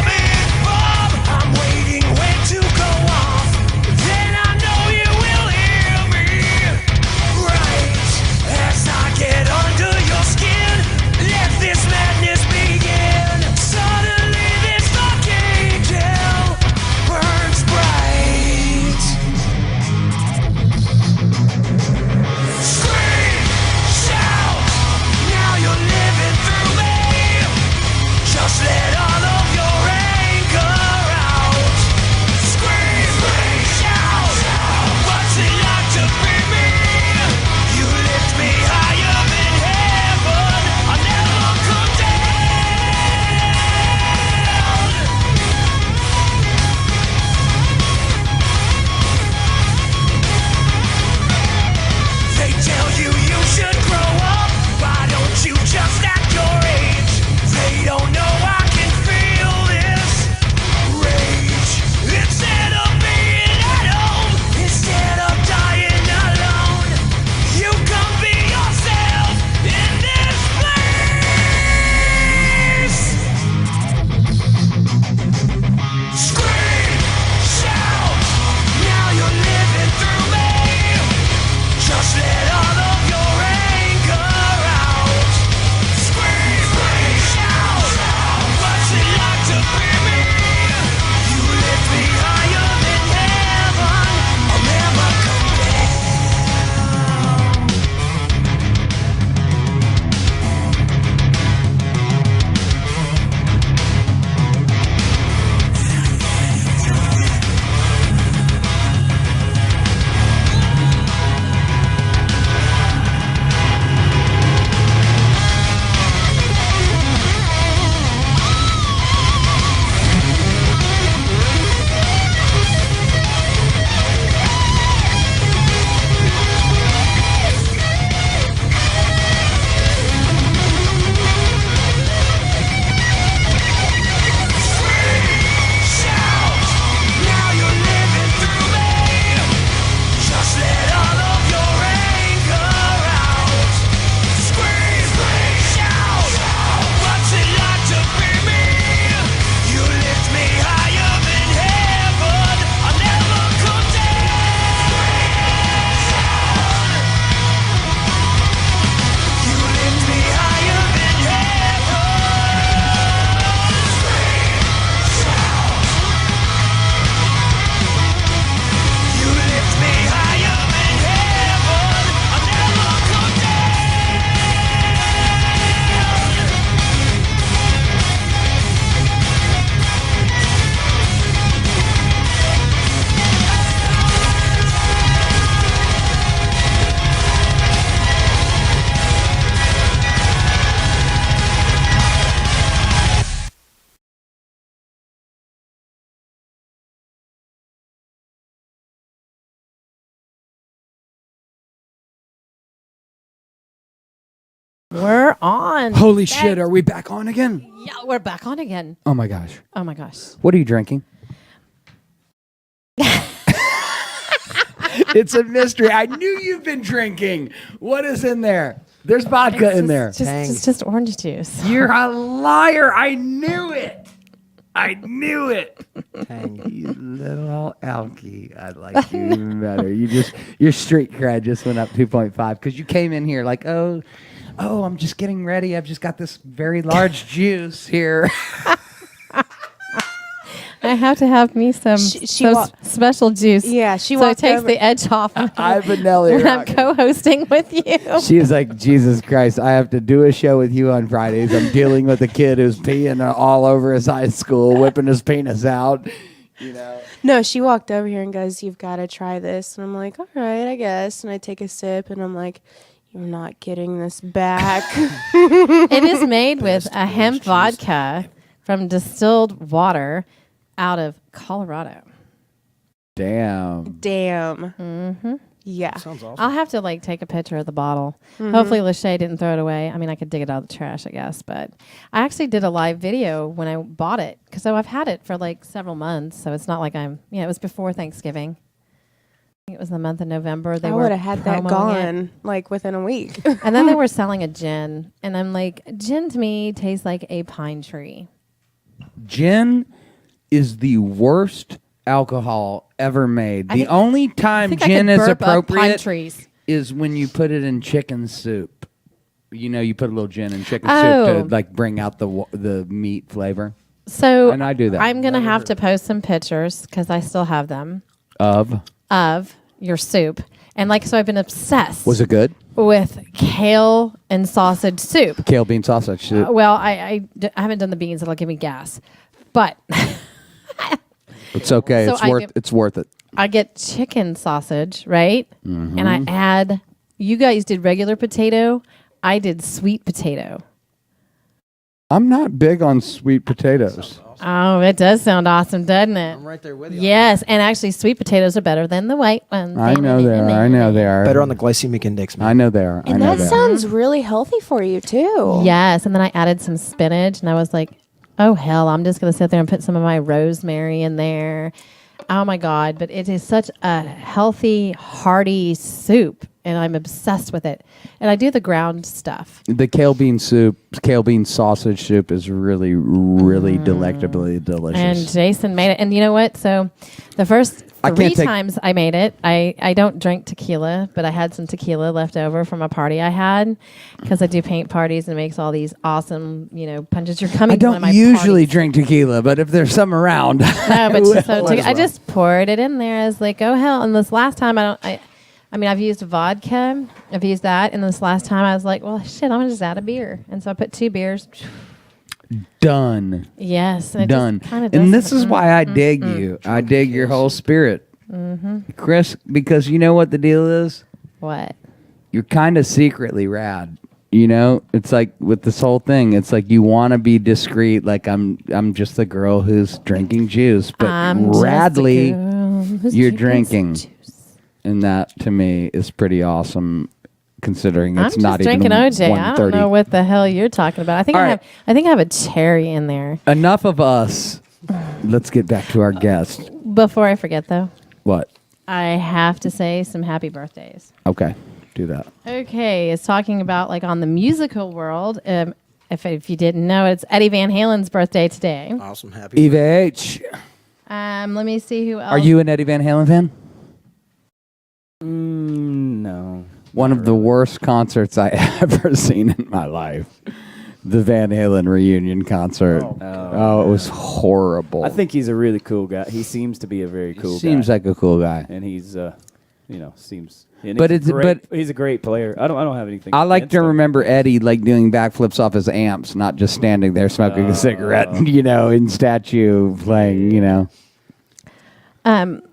We're on.
Holy shit, are we back on again?
Yeah, we're back on again.
Oh my gosh.
Oh my gosh.
What are you drinking? It's a mystery. I knew you've been drinking. What is in there? There's vodka in there.
It's just orange juice.
You're a liar. I knew it. I knew it. Dang, you little alky. I like you even better. Your street cred just went up 2.5 because you came in here like, oh, I'm just getting ready. I've just got this very large juice here.
I have to have me some special juice.
Yeah, she
so it
walked
takes
over.
the edge off
Ivan Nelly.
when I'm co-hosting with you.
She was like, Jesus Christ, I have to do a show with you on Fridays. I'm dealing with a kid who's peeing all over his high school, whipping his penis out. You know.
No, she walked over here and goes, "You've got to try this." And I'm like, "All right, I guess." And I take a sip and I'm like, "You're not getting this back."
It is made with a hemp vodka from distilled water out of Colorado.
Damn.
Damn. Yeah.
Sounds awesome.
I'll have to take a picture of the bottle. Hopefully Lachey didn't throw it away. I mean, I could dig it out of the trash, I guess. But I actually did a live video when I bought it because I've had it for several months. So it's not like it was before Thanksgiving. I think it was the month of November. They
I
were
would have had that
promoting
gone within a week.
And then they were selling a gin. And I'm like, gin to me tastes like a pine tree.
Gin is the worst alcohol ever made. The only time gin is appropriate is when you put it in chicken soup. You know, you put a little gin in chicken soup to bring out the meat flavor.
So
and I do that.
I'm gonna have to post some pictures because I still have them
Of
your soup. And so I've been obsessed.
Was it good?
With kale and sausage soup.
Kale bean sausage soup.
Well, I haven't done the beans. It'll give me gas. But
It's okay.
So
It's worth it.
I get chicken sausage, right?
Mm-hmm.
And I add, you guys did regular potato. I did sweet potato.
I'm not big on sweet potatoes.
Oh, it does sound awesome, doesn't it?
I'm right there with you.
Yes, and actually sweet potatoes are better than the white ones.
I know they are. I know they are.
Better on the glycemic index, man.
I know they are.
And that sounds really healthy for you, too.
Yes, and then I added some spinach, and I was like, oh, hell, I'm just going to sit there and put some of my rosemary in there. Oh, my God. But it is such a healthy, hearty soup, and I'm obsessed with it. And I do the ground stuff.
The kale bean sausage soup is really, really delectably delicious.
And Jason made it. And you know what? So the first three times I made it, I don't drink tequila, but I had some tequila left over from a party I had because I do paint parties and it makes all these awesome, punches. You're coming to one of my
I don't usually
parties.
drink tequila, but if there's some around.
No, but I just poured it in there as oh, hell. And this last time I've used vodka. I've used that. And this last time I was like, well, shit, I'm going to just add a beer. And so I put 2 beers.
Done.
Yes. And
Done. And this is why I dig you. I dig your whole spirit. Kris, because you know what the deal is?
What?
You're kind of secretly rad. You know, it's like with this whole thing, it's like you want to be discreet. Like I'm just the girl who's drinking juice, but radly, you're drinking. And that to me is pretty awesome, considering it's not even
drinking OJ. I don't know what the hell you're talking about. I think I have a cherry in there.
Enough of us. Let's get back to our guest.
Before I forget, though,
What?
I have to say some happy birthdays.
Okay, do that.
Okay, it's talking about on the musical world. If you didn't know, it's Eddie Van Halen's birthday today.
Awesome. Happy.
Eva H.
Let me see who else.
Are you an Eddie Van Halen fan?
No.
One of the worst concerts I ever seen in my life. The Van Halen reunion concert. Oh, it was horrible.
I think he's a really cool guy. He seems to be a very cool guy.
Seems like a cool guy.
And he's seems and
But
he's a great player. I don't have anything.
I like
against
to
him.
remember Eddie doing backflips off his amps, not just standing there smoking a cigarette, in statue playing,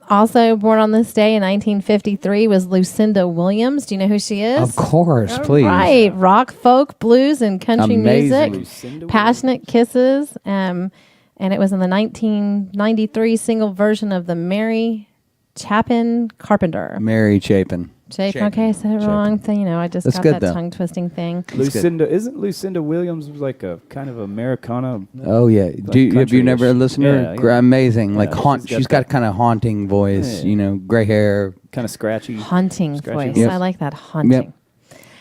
Also born on this day in 1953 was Lucinda Williams. Do you know who she is?
Of course, please.
Right, rock, folk, blues, and country
Amazing.
music. Passionate Kisses, and it was in the 1993 single version of the Mary Chapin Carpenter.
Mary Chapin.
Chapin. Okay, I said it wrong. Thing, I just
That's
got
good,
that
though.
tongue twisting thing.
Isn't Lucinda Williams like a kind of Americana?
Oh yeah. Have you
country-ish.
never listened to her?
Yeah.
Amazing. Like
Yeah,
she's got kind of haunting voice.
Yeah.
Gray hair.
Kind of scratchy.
Haunting
Scratchy
voice.
voice.
I like that. Haunting.
Yep.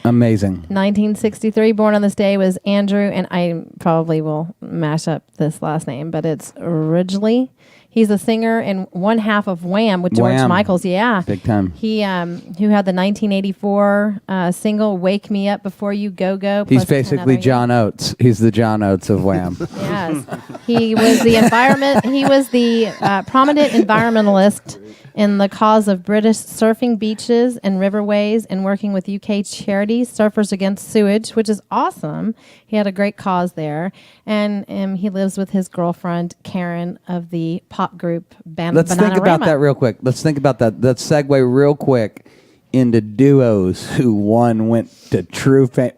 Amazing.
1963, born on this day was Andrew, and I probably will mash up this last name, but it's Ridgely. He's a singer in one half of Wham with George
Wham.
Michaels. Yeah,
Big time.
He who had the 1984 single "Wake Me Up Before You Go Go."
He's
plus
basically
another-
John Oates. He's the John Oates of Wham.
Yes, he was the environment. He was the prominent environmentalist in the cause of British surfing beaches and riverways, and working with UK charity Surfers Against Sewage, which is awesome. He had a great cause there, and he lives with his girlfriend Karen of the pop group Band.
Let's think about that real quick. Let's segue real quick into duos who one went to true fame.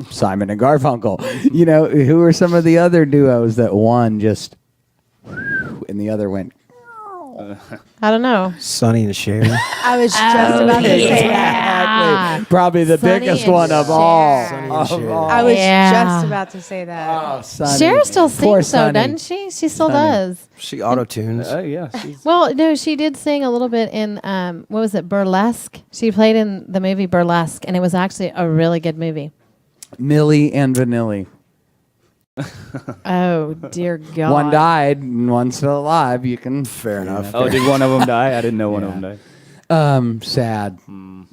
Simon and Garfunkel. Who are some of the other duos that one just and the other went?
I don't know.
Sonny and Cher.
I was just about to say that.
Exactly. Probably the
Sonny
biggest
and
one of
Cher.
all.
Sonny and
Of
Cher.
all.
I was
Yeah.
just about to say that.
Oh, Sonny.
Cher still
Poor
sings though,
Sonny.
doesn't she? She still does.
She auto-tunes.
Oh yeah. She's
Well, no, she did sing a little bit in what was it, Burlesque? She played in the movie Burlesque, and it was actually a really good movie.
Millie and Vanilli.
Oh dear God!
One died and one's still alive. You can
Fair enough.
Oh, did one of them die? I didn't know one of them died.
sad.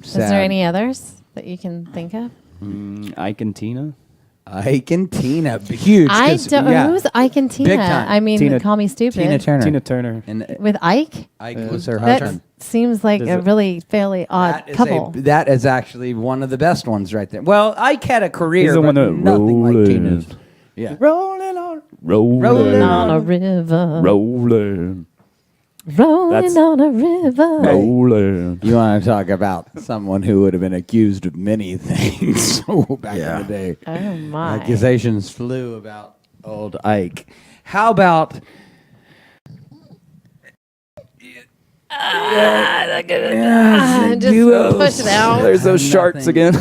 Is there any others that you can think of?
Ike and Tina.
Ike and Tina, huge.
I
'cause,
don't.
yeah,
Who's Ike and Tina?
Big time.
I mean,
Tina-
call me stupid.
Tina Turner.
Tina Turner.
And
With Ike,
Ike was her
that
husband.
seems like
Does
a
it-
really fairly odd couple.
That is actually one of the best ones right there. Well, Ike had a career,
He's the
but
one that
nothing like
rolling.
Tina's. Yeah.
Rolling on.
Rolling
Rolling.
on a river,
Rolling.
rolling
That's-
on a river.
Rolling.
You want to talk about someone who would have been accused of many things back in the day.
Oh my!
Accusations flew about old Ike. How about
Just push it out.
There's those sharks again.
You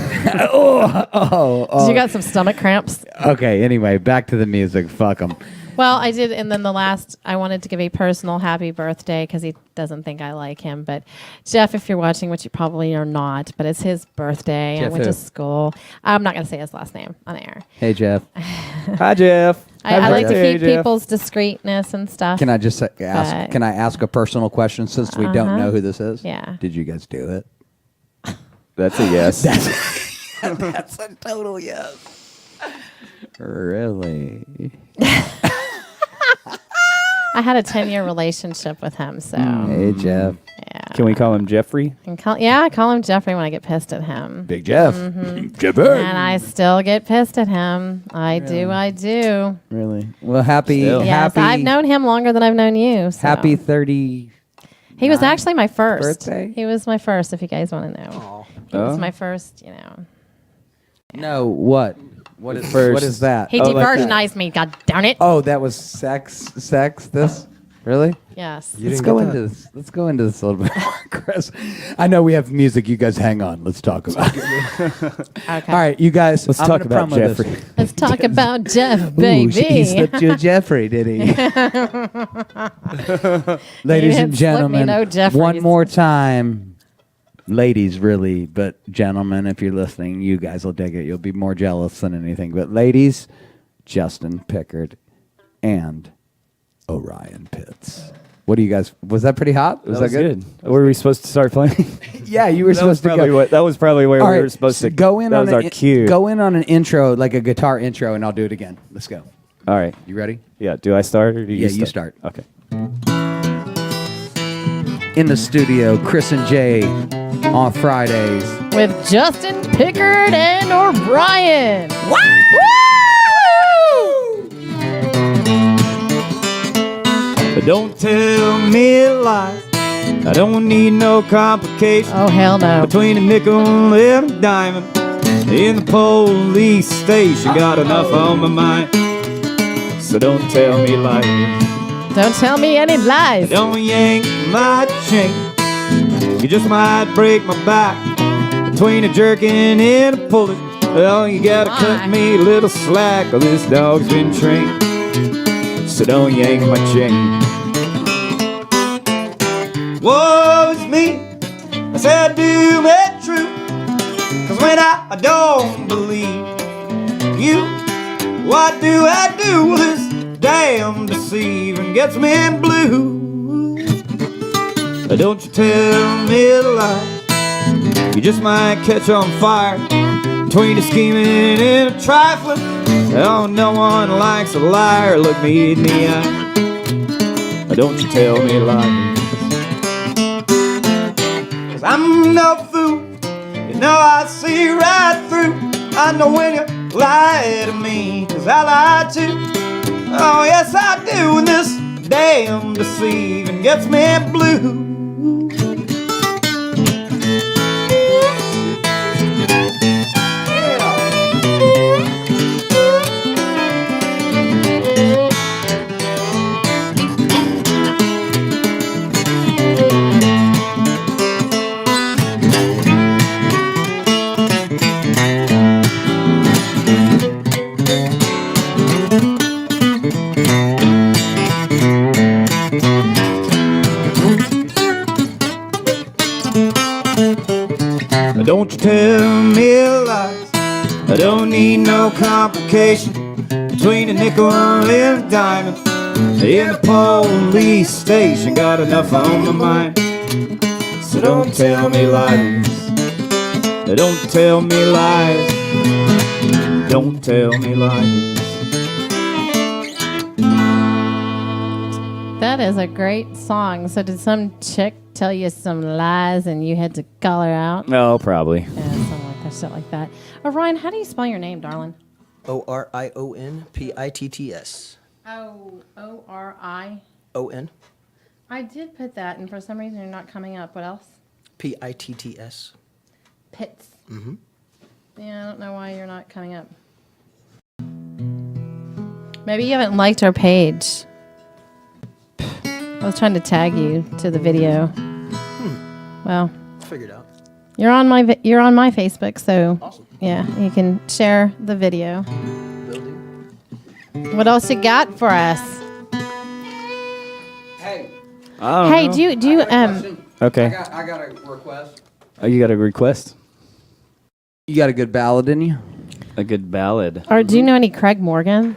got some stomach cramps.
Okay, anyway, back to the music. Fuck them.
Well, I did, and then the last, I wanted to give a personal happy birthday because he doesn't think I like him. But Jeff, if you're watching, which you probably are not, but it's his birthday. I
Jeff
went
who?
to school. I'm not going to say his last name on air.
Hey, Jeff.
Hi, Jeff.
I like to
birthday,
keep
Jeff.
people's discreetness and stuff.
Can I just ask?
But-
Can I ask a personal question since we don't know who this is?
Yeah.
Did you guys do it?
That's a yes.
That's a total yes. Really?
I had a 10-year relationship with him, so
Hey, Jeff.
yeah.
Can we call him Jeffrey?
I call him Jeffrey when I get pissed at him.
Big Jeff. Jeffrey.
And I still get pissed at him. I do.
Really? Well, happy.
Still.
Yes,
happy,
I've known him longer than I've known you. So.
Happy 30.
He was actually my first.
birthday?
He was my first, if you guys want to know. He was
Oh.
my first,
No, what? What is
First.
What is that?
He
Oh, like
de-virginized me, god darn it.
Oh, that was sex. This? Really?
Yes.
Let's go into this. Let's go into this a little bit more, Chris. I know we have music. You guys, hang on. Let's talk about it.
Okay.
All right, you guys.
Let's
I'm
talk
gonna
about
promo this.
Jeffrey.
Let's talk about Jeff,
Ooh,
baby.
he slipped you a Jeffrey, did he? Ladies
He
and
didn't slip me
gentlemen,
no Jeffries.
one more time. Ladies, really, but gentlemen, if you're listening, you guys will dig it. You'll be more jealous than anything. But ladies, Justin Pickard and Orion Pitts. What do you guys? Was that pretty hot?
That was good. Were we supposed to start playing?
Yeah, you were
that was
supposed to
probably
go.
that was probably where
All
we
right,
were supposed to
go in.
That
on
was our cue.
Go in on an intro, like a guitar intro, and I'll do it again. Let's go.
All right.
You ready?
Yeah. Do I start or do you
Yeah,
start?
you start.
Okay.
In the studio, Kris and Jay on Fridays.
With Justin Pickard and O'Brien.
But don't tell me lies. I don't need no complications
Oh, hell no.
between a nickel and a diamond. In the police station, got enough on my mind. So don't tell me lies.
Don't tell me any lies.
Don't yank my chain. You just might break my back between a jerking and a pulling. Well, you gotta cut me a little slack, or this dog's been trained. So don't yank my chain. Woe is me, I said do me true. Cause when I don't believe you, what do I do? Well, this damn deceiving gets me blue. Don't you tell me the lie, you just might catch on fire between a scheming and a trifling. Oh, no one likes a liar, look me in the eye. Don't you tell me lies, cause I'm no fool. You know I see right through. I know when you lie to me, cause I lie too. Oh yes I do, and this damn deceiving gets me blue. Don't you tell me lies, I don't need no complication between a nickel and a diamond. In the police station, got enough on my mind. So don't tell me lies, don't tell me lies, don't tell me lies.
That is a great song. So did some chick tell you some lies and you had to call her out?
No, probably.
Yeah, something like that, shit like that. Orion, how do you spell your name, darling?
ORIONPITTS.
O-R-I?
ON.
I did put that, and for some reason you're not coming up. What else?
PITTS.
Pitts. Mm-hmm. Yeah, I don't know why you're not coming up. Maybe you haven't liked our page. I was trying to tag you to the video. Well,
Figured out.
you're on my Facebook, so
Awesome.
yeah, you can share the video.
Building.
What else you got for us?
Hey,
Hey, do you
Okay.
I got a request.
Oh, you got a request?
You got a good ballad in you?
A good ballad.
or do you know any Craig Morgan?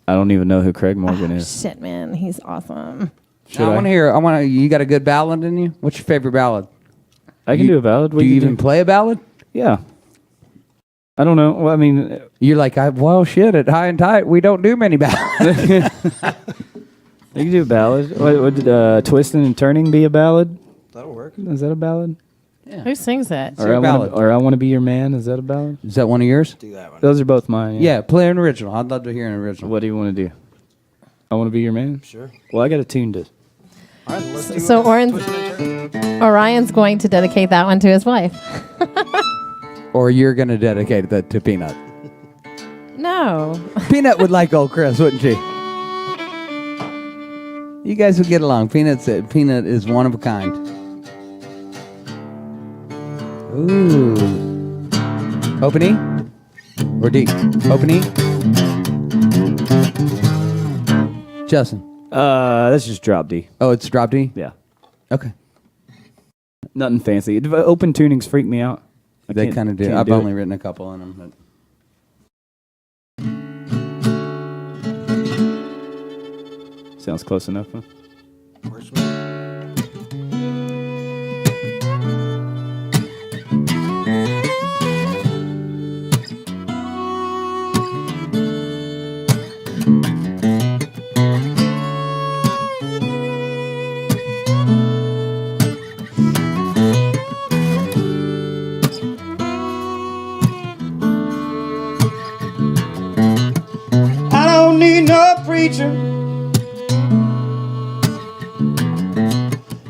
I don't even know who Craig Morgan is.
Shit, man, he's awesome.
Should
I want to hear. You got a good ballad in you? What's your favorite ballad?
I can do a ballad. What
Do you
can
even play a ballad?
Yeah. I don't know. Well, I mean,
You're like, well, shit, at High and Tight, we don't do many ballads.
you can do a ballad. Would Twisting and Turning be a ballad?
That'll work.
Is that a ballad?
Who sings that?
Sure, a ballad.
Or I Want to Be Your Man. Is that a ballad?
Is that one of yours?
Do that one.
Those are both mine.
Yeah, play an original. I'd love to hear an original.
What do you want to do? I Want to Be Your Man?
Sure.
Well, I got a tune to.
All right, let's do
So Orion's going to dedicate that one to his wife.
Or you're going to dedicate that to Peanut.
No.
Peanut would like old Chris, wouldn't she? You guys would get along. Peanut is one of a kind. Ooh. Open E? Or D? Open E? Justin.
That's just drop D.
Oh, it's drop D?
Yeah.
Okay.
Nothing fancy. Open tunings freak me out.
They kind of do. I've only written a couple in them. But.
Sounds close enough, huh?
Works for me.
I don't need no preacher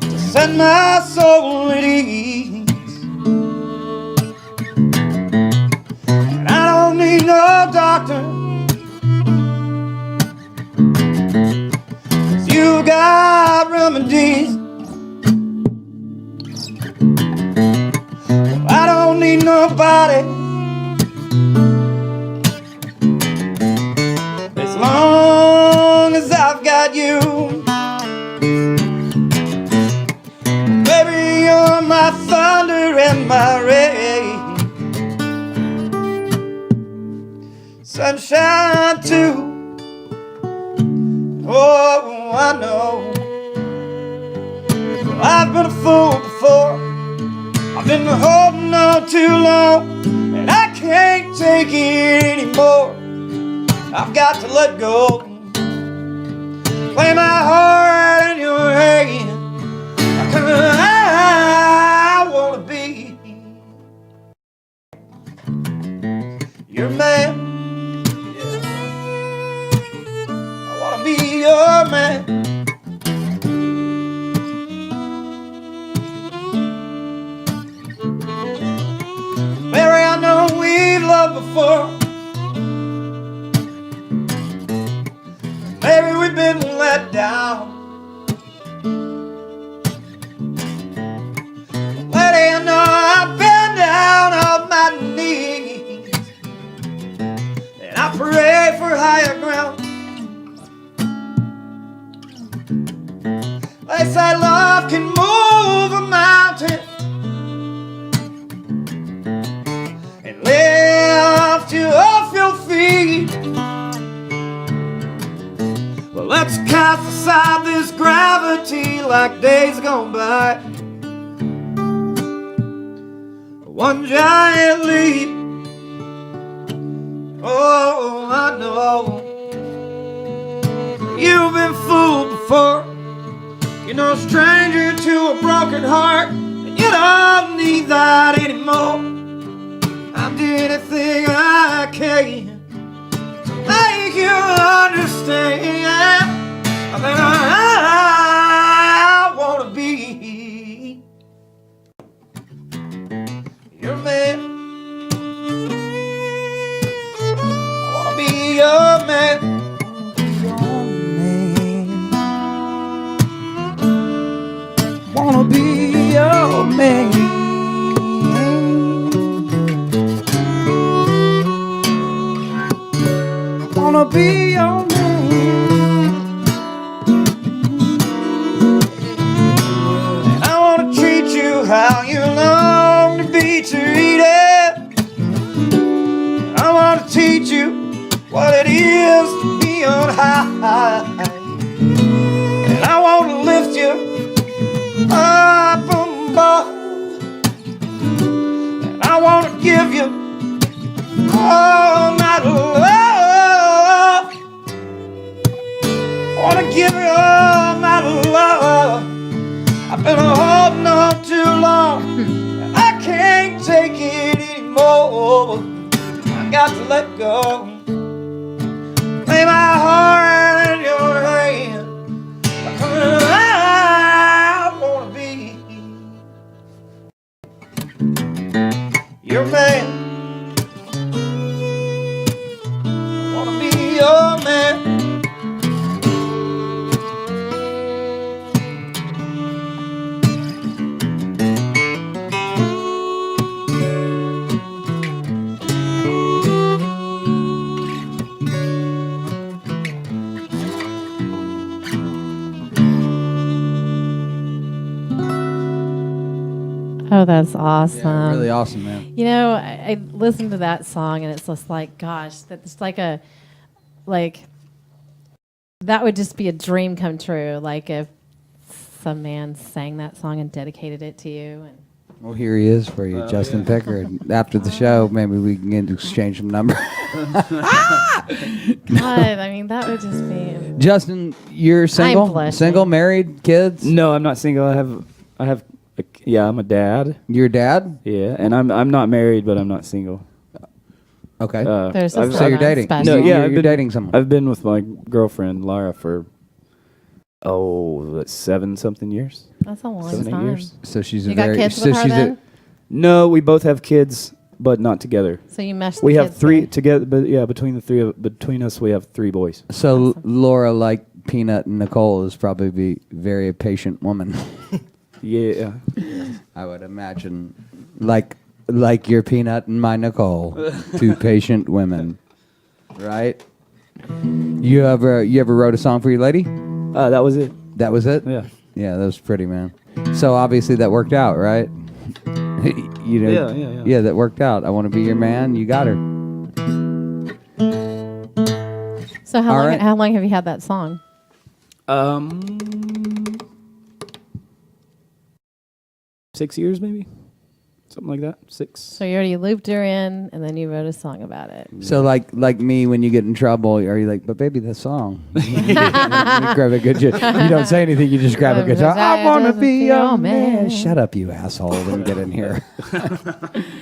to set my soul at ease. And I don't need no doctor, 'cause you got remedies. nobody. As long as I've got you, baby, you're my thunder and my rain, sunshine too. Oh, I know I've been a fool before. I've been holding on too long, and I can't take it anymore. I've got to let go. Play my heart in your hand. I wanna be your man. Yeah. I wanna be your man. Mary, I know we've loved before. Maybe we've been let down. Lady, I know I've been down on my knees, and I pray for higher ground. They say love can move a mountain and lift you off your feet. Well, let's cast aside this gravity like days gone by. One giant leap. Oh, I know you've been fooled before. You're no stranger to a broken heart, and you don't need that anymore. I'll do anything I can to make you understand that I wanna be your man. I wanna be your man.
Wanna be your man. Wanna be your man.
And I wanna treat you how you long to be treated. I wanna teach you what it is to be on high. And I wanna lift you up above, and I wanna give you all my love. I wanna give you all my love. I've been holding on too long, and I can't take it anymore. I got to let go. Lay my heart in your hand. Your man. I wanna be your man.
Oh, that's awesome.
Really awesome, man.
You know, I listened to that song and it's just like, gosh, that's like that would just be a dream come true. Like if some man sang that song and dedicated it to you. And
Well, here he is for you, Justin Picker. And after the show, maybe we can get to exchange some numbers.
God, I mean, that would just be.
Justin, you're single?
blushing.
Single, married, kids?
No, I'm not single. I have. Yeah, I'm a dad.
Your dad?
Yeah, and I'm not married, but I'm not single.
Okay.
There's
I've-
So you're dating?
special.
No, yeah,
you're
I've been
dating someone.
I've been with my girlfriend Lara for 7-something years.
That's a long
7-8
time.
years.
So she's
You
a
got
very.
kids
so
with her
she's
then?
No, we both have kids, but not together.
So you meshed
We
the
have
kids
3
together.
together, but yeah, between us, we have 3 boys.
So Laura, like Peanut and Nicole, is probably be very a patient woman.
Yeah,
I would imagine. Like like your peanut and my Nicole, two patient women, right? You ever wrote a song for your lady?
That was it.
That was it.
Yeah.
Yeah, that was pretty, man. So obviously that worked out, right? You know,
Yeah,
that worked out. I want to be your man. You got her.
So
All right.
how long have you had that song?
6 years maybe, something like that. 6.
So you already looped her in, and then you wrote a song about it.
So like me, when you get in trouble, are you like, but baby, that song? You grab a good. You don't say anything. You just grab a guitar. I want to be your man. Shut up, you asshole! When you get in here.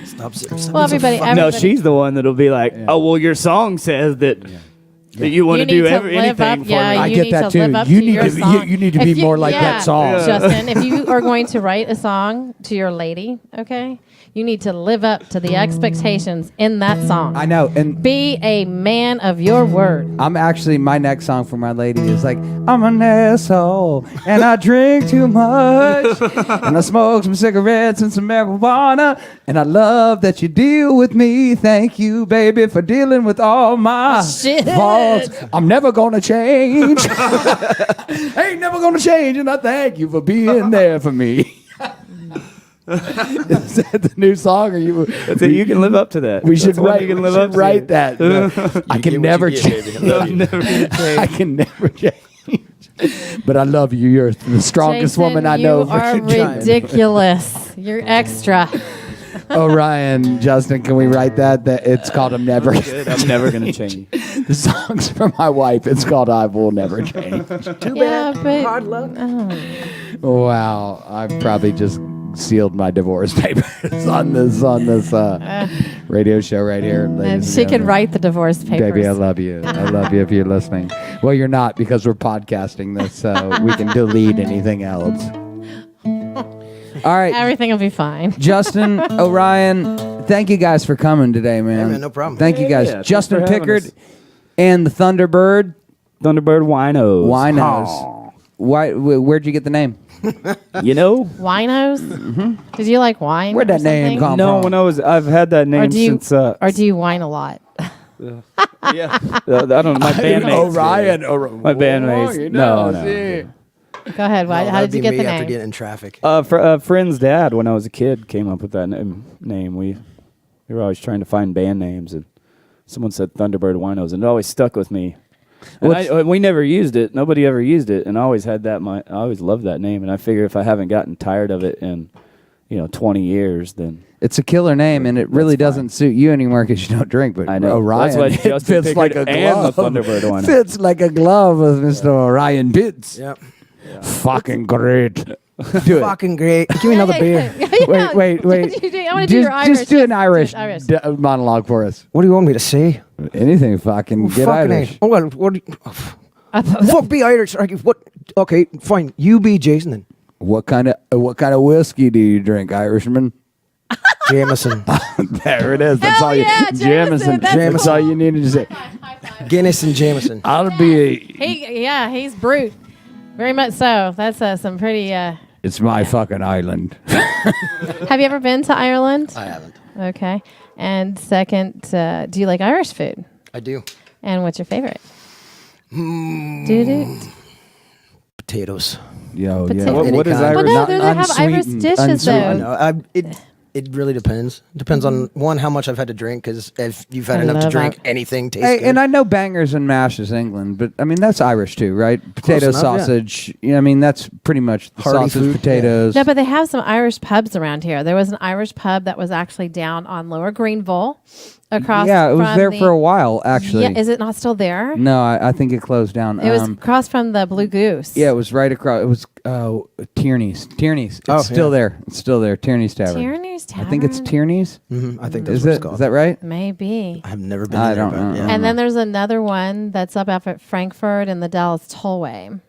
Stop.
Well, everybody.
No, she's the one that'll be like, oh, well, your song says that you want to do anything for me.
I
you
get
need
that
to live
too.
up
You
to
need
your
to
song.
you need to be more like that song.
Justin, if you are going to write a song to your lady, okay, you need to live up to the expectations in that song.
I know, and
Be a man of your word.
I'm actually, my next song for my lady is like, I'm an asshole and I drink too much and I smoke some cigarettes and some marijuana and I love that you deal with me. Thank you, baby, for dealing with all my faults. I'm never gonna change. Ain't never gonna change, and I thank you for being there for me. Is that the new song? Or you?
That's it. You can live up to that.
We should
That's one
write.
you can
We
live
should
up to.
write that. I can never change. I can never change. But I love you. You're the strongest
Jason,
woman I know.
You are ridiculous. You're extra.
Orion, Justin, can we write that? That it's called "I'm Never."
I'm never gonna change.
The song's for my wife. It's called "I Will Never Change."
Too
Yeah,
bad.
but-
Hard luck.
Wow, I've probably just sealed my divorce papers on this radio show right here.
And
ladies
she can
gentlemen.
write the divorce papers.
Baby, I love you. I love you if you're listening. Well, you're not because we're podcasting this, so we can delete anything else. All right,
Everything will be fine.
Justin, Orion, thank you guys for coming today, man.
Hey, man, no problem.
Thank you guys.
Yeah, thanks
Justin
for having
Pickard
us.
and the Thunderbird
Winos.
Winos. Why? Where'd you get the name?
You know?
Winos? Did you like wine?
Where'd
or
that name
something?
come
No,
from?
I've had that name
Or do you
since.
or do you wine a lot?
Yeah. I don't know. My bandmates.
Orion.
My bandmates. No.
Go ahead. Why,
No,
how
that'd
did you
be
get
me
the
after
name?
getting in traffic.
A friend's dad, when I was a kid, came up with that name. We were always trying to find band names, and someone said Thunderbird Winos, and it always stuck with me. And we never used it. Nobody ever used it, and I always had that. I always loved that name, and I figure if I haven't gotten tired of it in 20 years, then
It's a killer name, and it really doesn't suit you anymore because you don't drink. But
I know.
Orion,
That's why
it
Justin
fits like a
Pickard and the
glove.
Thunderbird Wino.
Fits like a glove with Mr. Orion Pitts.
Yep.
Fucking great. Do it.
Fucking great. Give me another beer.
Wait.
I want to do your Irish.
Just do an Irish,
Irish.
monologue for us.
What do you want me to say?
Anything, fucking get
Fucking
Irish.
A. Oh, well, what do you, fuck, be Irish. What? Okay, fine. You be Jason then.
What kind of whiskey do you drink, Irishman?
Jameson.
There it is. That's
Hell
all you.
yeah, Jameson. That's
That's all you needed to say.
Guinness and Jameson.
I'll be.
He's brute. Very much so. That's some pretty.
It's my fucking island.
Have you ever been to Ireland?
I haven't.
Okay. And second, do you like Irish food?
I do.
And what's your favorite? Do
Potatoes.
Yo, yeah.
Potato.
what is
kind.
Irish?
Well, no, they have Irish
unsweetened,
dishes
I
though.
know. It really depends. Depends on one how much I've had to drink. Because if you've had
I
enough to
love
drink,
it.
anything tastes
Hey,
good.
and I know bangers and mash is England, but I mean that's Irish too, right? Potato
enough, yeah.
sausage. Yeah, I mean that's pretty much the
Hearty
sausage,
food,
potatoes.
No, but they have some Irish pubs around here. There was an Irish pub that was actually down on Lower Greenville, across.
Yeah, it was
from
there
the-
for a while actually.
Yeah, is it not still there?
No, I think it closed down.
It was across from the Blue Goose.
Yeah, it was right across. It was Tierney's. Tierney's. It's
Oh,
still
yeah.
there. It's still there. Tierney's Tavern.
Tierney's Tavern.
I think it's Tierney's.
I think that's
Is
what
it?
it's called.
Is that right?
Maybe.
I've never been
I
there.
don't
but
know.
Yeah.
And then there's another one that's up at Frankfurt and the Dallas Tollway.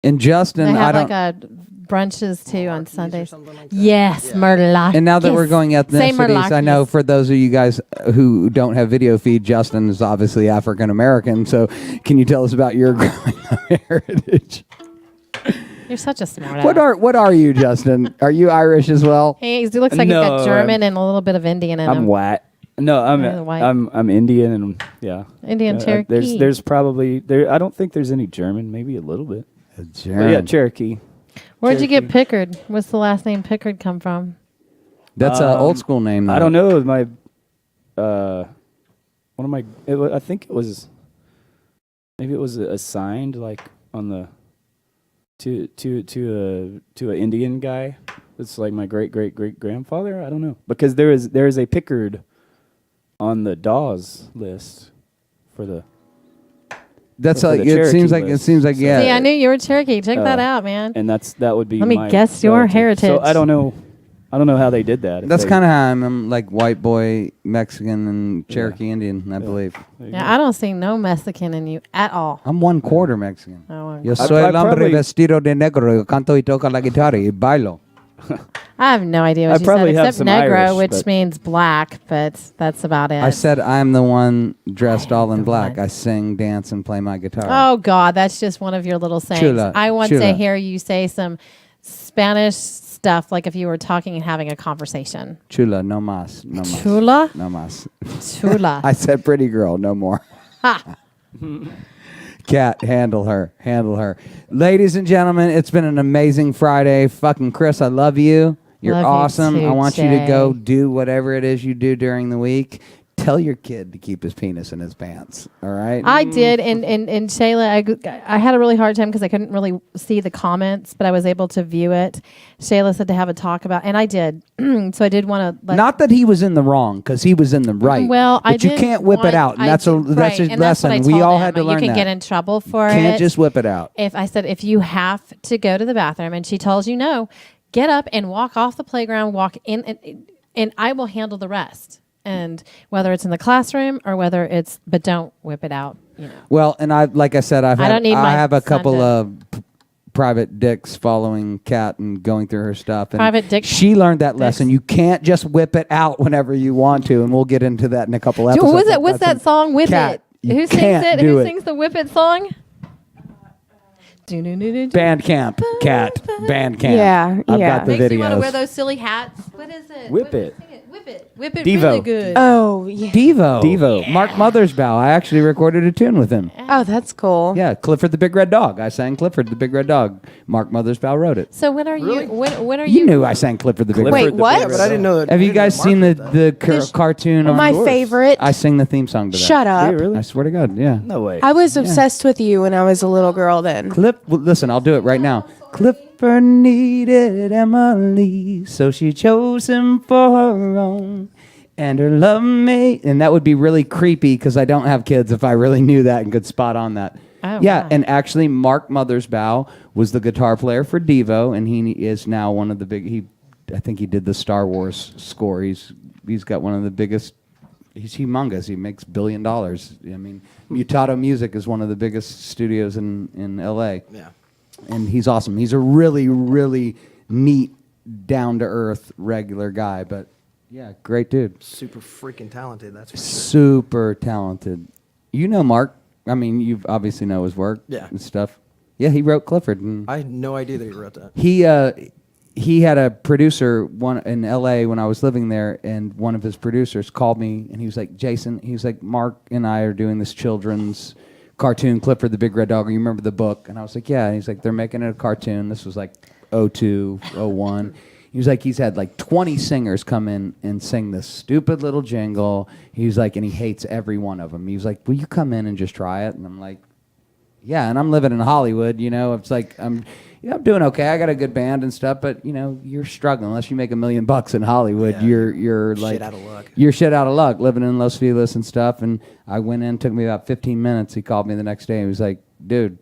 And Justin,
They
I
have
don't.
like a brunches too on Sundays. Yes, Murloc.
And now that we're going
Say
ethnicities, I know
Murlockies.
for those of you guys who don't have video feed, Justin is obviously African American. So, can you tell us about your growing up heritage?
You're such a smart
What are you, Justin? Are you Irish as well?
He looks like he's
No,
got German and a little bit of Indian in
I'm
him.
white. No,
You're white.
I'm Indian and yeah.
Indian Cherokee.
There's probably there. I don't think there's any German. Maybe a little bit. But yeah, Cherokee.
Where'd you get Pickard? What's the last name Pickard come from?
That's an old school name, though.
I don't know. My one of my. I think it was. Maybe it was assigned like on the to an Indian guy. It's like my great grandfather. I don't know because there is a Pickard on the Dawes list for the.
That's
for
like
the
it seems
Cherokee
like
list.
yeah.
See, I knew you were Cherokee. Check that out, man.
And that would be.
Let me
my
guess your
relative.
heritage.
So I don't know how they did that.
That's kind of how I'm like white boy, Mexican, and Cherokee Indian, I believe.
Yeah, I don't see no Mexican in you at all.
I'm 1/4 Mexican.
Oh,
Yo soy el hombre vestido de negro. Yo canto y toco la guitarra y bailo.
I have no idea
I
what you said,
probably have
except
some
negro,
Irish,
which
but-
means black, but that's about it.
I said I'm the one dressed all in black. I sing, dance, and play my guitar.
Oh, God, that's just one of your little sayings.
Chula,
I want
chula.
to hear you say some Spanish stuff, like if you were talking and having a conversation.
Chula, no mas. No mas.
Chula?
No mas.
Chula.
I said pretty girl, no more. Cat, handle her. Ladies and gentlemen, it's been an amazing Friday. Fucking Kris, I love you. You're
Love you
awesome.
too,
I want you to
Jay.
go do whatever it is you do during the week. Tell your kid to keep his penis in his pants. All right?
I did, and Shayla, I had a really hard time because I couldn't really see the comments, but I was able to view it. Shayla said to have a talk about, and I did. So I did want to.
Not that he was in the wrong, because he was in the right.
Well,
but you can't whip it out, and that's a lesson. We all had to learn
You can
that.
get in trouble for it.
Can't just whip it out.
If I said if you have to go to the bathroom and she tells you no, get up and walk off the playground, walk in, and I will handle the rest. And whether it's in the classroom or whether it's, but don't whip it out. You know.
Well, and like I said, I have a
son
couple
to-
of private dicks following Kat and going through her stuff. And
Private dick-
She learned that
dicks?
lesson. You can't just whip it out whenever you want to, and we'll get into that in a couple episodes.
What's that song? Whip
Kat,
It.
you
Who sings
can't
it?
do
Who
it.
sings the Whip It song?
Bandcamp, Kat, Bandcamp.
Yeah,
I've
yeah.
got the
Makes you want to
videos.
wear those silly hats. What is it?
Whip
What-
It.
sing it. Whip it. Whip it
Devo.
really good.
Oh, yeah.
Devo. Mark Mothersbaugh. I actually recorded a tune with him.
Oh, that's cool.
Yeah, Clifford the Big Red Dog. I sang Clifford the Big Red Dog. Mark Mothersbaugh wrote it.
So when are you? When are
You
you?
knew I sang Clifford the Big Red
Wait,
Dog.
Clifford the
what?
Big
But I didn't know that.
Have you
I didn't know
guys
Mark
seen
did that.
the cartoon? on
My
course.
favorite.
I sing the theme song to that.
Shut up.
Yeah, really?
I swear to God, yeah.
No way.
I was obsessed with you when I was a little girl then.
Well, listen, I'll do it right now. Clifford needed Emily, so she chose him for her own. And her love mate, and that would be really creepy because I don't have kids if I really knew that and could spot on that.
Oh,
yeah,
wow.
and actually Mark Mothersbaugh was the guitar player for Devo, and he is now one of the big, I think he did the Star Wars score. He's got one of the biggest, he's humongous. He makes $1 billion. I mean, Mutato Music is one of the biggest studios in LA.
Yeah.
And he's awesome. He's a really, really neat, down-to-earth, regular guy. But, yeah, great dude.
Super freaking talented. That's for sure.
Super talented. You know Mark. I mean, you obviously know his work
Yeah.
and stuff. Yeah, he wrote Clifford. And
I had no idea that he wrote that.
he had a producer in L.A. when I was living there, and one of his producers called me, and he was like, Jason, he was like, Mark and I are doing this children's cartoon, Clifford the Big Red Dog. You remember the book? And I was like, yeah. And he's like, they're making it a cartoon. This was like 02, 01. He was like, he's had like 20 singers come in and sing this stupid little jingle. He was like, and he hates every one of them. He was like, will you come in and just try it? And I'm like, yeah. And I'm living in Hollywood, you know. It's like I'm doing okay. I got a good band and stuff, but you know, you're struggling unless you make $1 million in Hollywood.
Yeah.
You're like
Shit out of luck.
You're shit out of luck living in Los Feliz and stuff. And I went in, took me about 15 minutes. He called me the next day. He was like, dude.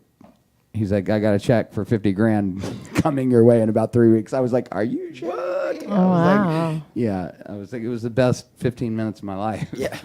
He's like, I got a check for $50,000 coming your way in about 3 weeks. I was like, are you sure?
Oh, wow.
Yeah, I was like, it was the best 15 minutes of my life.
Yeah.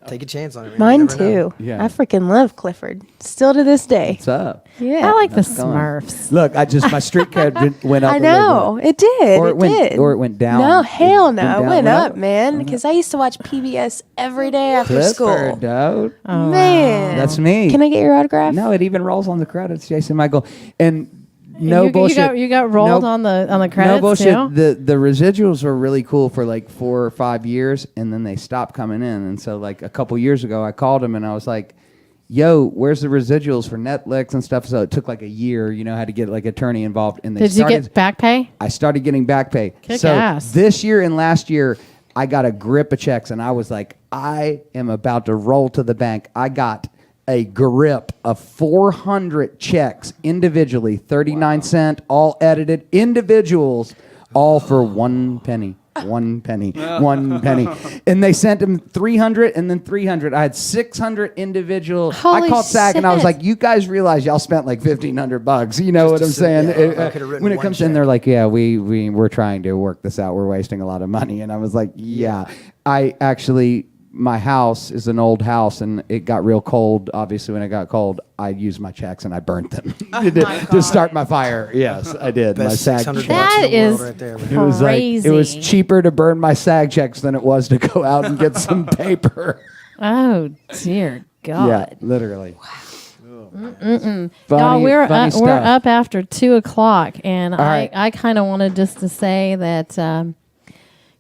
Take a chance on it. Man.
Mine
You never know.
too.
Yeah.
I freaking love Clifford. Still to this day.
What's up?
Yeah.
I like the
How's it going?
Smurfs.
Look, my street cred went up.
I
a little
know.
bit.
It did.
Or it went-
did.
or it went down.
No, hell
It
no.
went
It
down,
went
went
up,
up.
man. Because I used to watch PBS every day after
Clifford,
school.
dude.
Man.
That's me.
Can I get your autograph?
No, it even rolls on the credits, Jason Michael. And No bullshit.
You got rolled on the credits
No bullshit.
too?
The residuals were really cool for like 4 or 5 years, and then they stopped coming in. And so like a couple years ago, I called him and I was like, "Yo, where's the residuals for Netflix and stuff?" So it took like a year. I had to get like attorney involved. And
Did you get back pay?
I started getting back pay.
Kick
so
ass.
this year and last year, I got a grip of checks, and I was like, I am about to roll to the bank. I got a grip of 400 checks individually, 39 cent, all edited individuals, all for 1 penny. 1 penny, 1 penny. And they sent him 300 and then 300. I had 600 individual.
Holy
I called SAG and I was
shit.
like, you guys realize y'all spent like $1,500. You know what I'm saying?
I could've written
When it
one
comes in,
check.
they're like, yeah, we're trying to work this out. We're wasting a lot of money. And I was like, yeah. I actually, my house is an old house and it got real cold. Obviously, when it got cold, I used my checks and I burnt them to start my fire. Yes, I did. My
Best
SAG
$600
checks.
That
in the
is
world right there.
It was like
crazy.
it was cheaper to burn my SAG checks than it was to go out and get some paper.
Oh dear God.
Yeah, literally.
No,
Funny,
we're
funny
we're
stuff.
up after 2:00, and
right.
I kind of wanted just to say that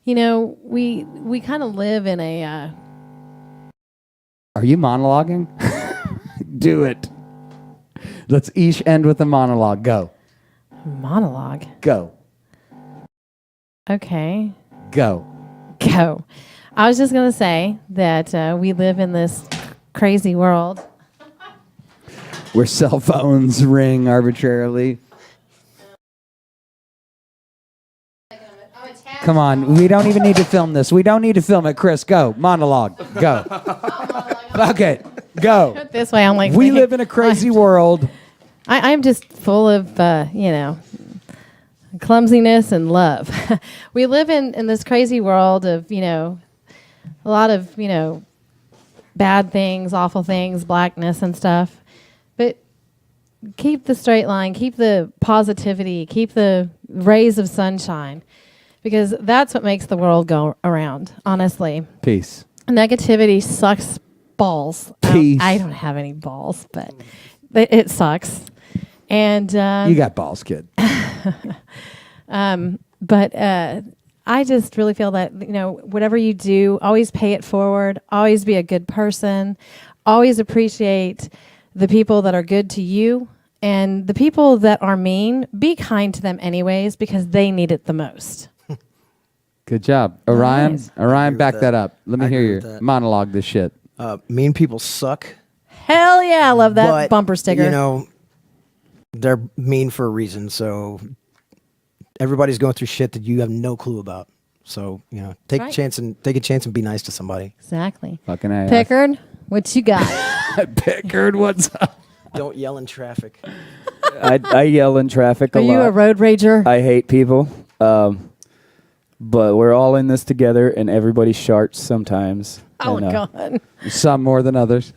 we kind of live in a
Are you monologuing? Do it. Let's each end with a monologue. Go.
monologue.
Go.
Okay,
Go.
go. I was just gonna say that we live in this crazy world.
Where cell phones ring arbitrarily. Come on, we don't even need to film this. We don't need to film it, Chris. Go. Monologue. Go. Fuck it. Go.
This way, I'm like
We live in a crazy world.
I'm just full of, clumsiness and love. We live in this crazy world of, a lot of, bad things, awful things, blackness and stuff. But keep the straight line, keep the positivity, keep the rays of sunshine, because that's what makes the world go around, honestly.
Peace.
Negativity sucks balls.
Peace.
I don't have any balls, but it sucks. And
You got balls, kid.
but I just really feel that whatever you do, always pay it forward. Always be a good person. Always appreciate the people that are good to you, and the people that are mean, be kind to them anyways, because they need it the most.
Good job. Orion,
Nice.
Orion,
with
back
that.
that up. Let me
I
hear
agree
you
with that.
monologue this shit.
Mean people suck.
Hell yeah, I love that
But,
bumper sticker.
They're mean for a reason. So everybody's going through shit that you have no clue about. So, take
Right.
a chance and be nice to somebody.
Exactly.
Fucking A.
Pickard, what you got?
Pickard, what's up?
Don't yell in traffic.
I yell in traffic a
Are
lot.
you a road rager?
I hate people. But we're all in this together, and everybody sharts sometimes.
Oh,
and,
God.
Some more than others.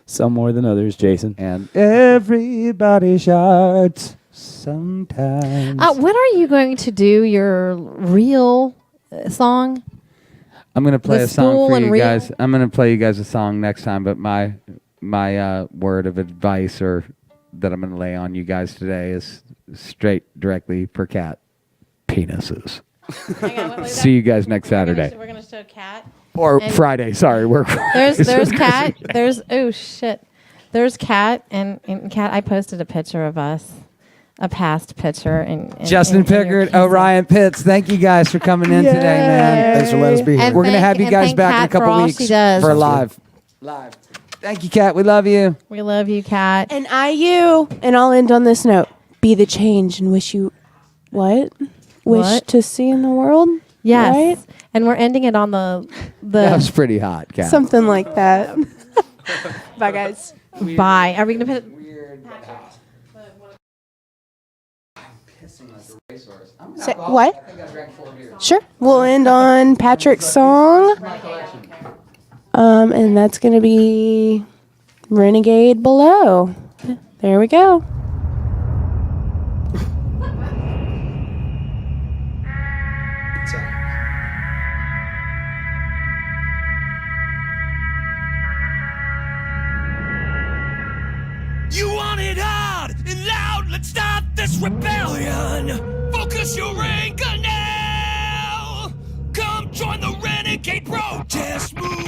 Some more than others, Jason.
And everybody shouts sometimes.
When are you going to do your real song?
I'm gonna play
The
a song
spool
for
and
you
reel?
guys. I'm gonna play you guys a song next time. But my word of advice or that I'm gonna lay on you guys today is straight directly per cat penises. See you guys next Saturday
We're gonna show Cat.
or
and-
Friday. Sorry, we're
There's Cat. There's There's Cat and Cat. I posted a picture of us, a past picture, and
Justin
in your
Pickard,
kissing.
Orion Pitts. Thank you guys for coming in today, man.
Thanks for letting us be here.
And
We're gonna
thank-
have you
and
guys
thank
back in a
Kat for
couple
all
weeks
she does.
for
Sounds
live. Thank you, Kat. We love you.
We love you, Cat.
And IU, and I'll end on this note. Be the change and wish you what? Wish
What?
to see in the world?
Yes,
Right?
and we're ending it on
That was
the
pretty hot, Kat.
Something like that. Bye, guys.
bye. Are we gonna put?
Say, what? Sure. We'll end on Patrick's song. And that's going to be Renegade Below. There we go.
You want it hard and loud.
rebellion. Focus your anger now. Come join the renegade protest movement.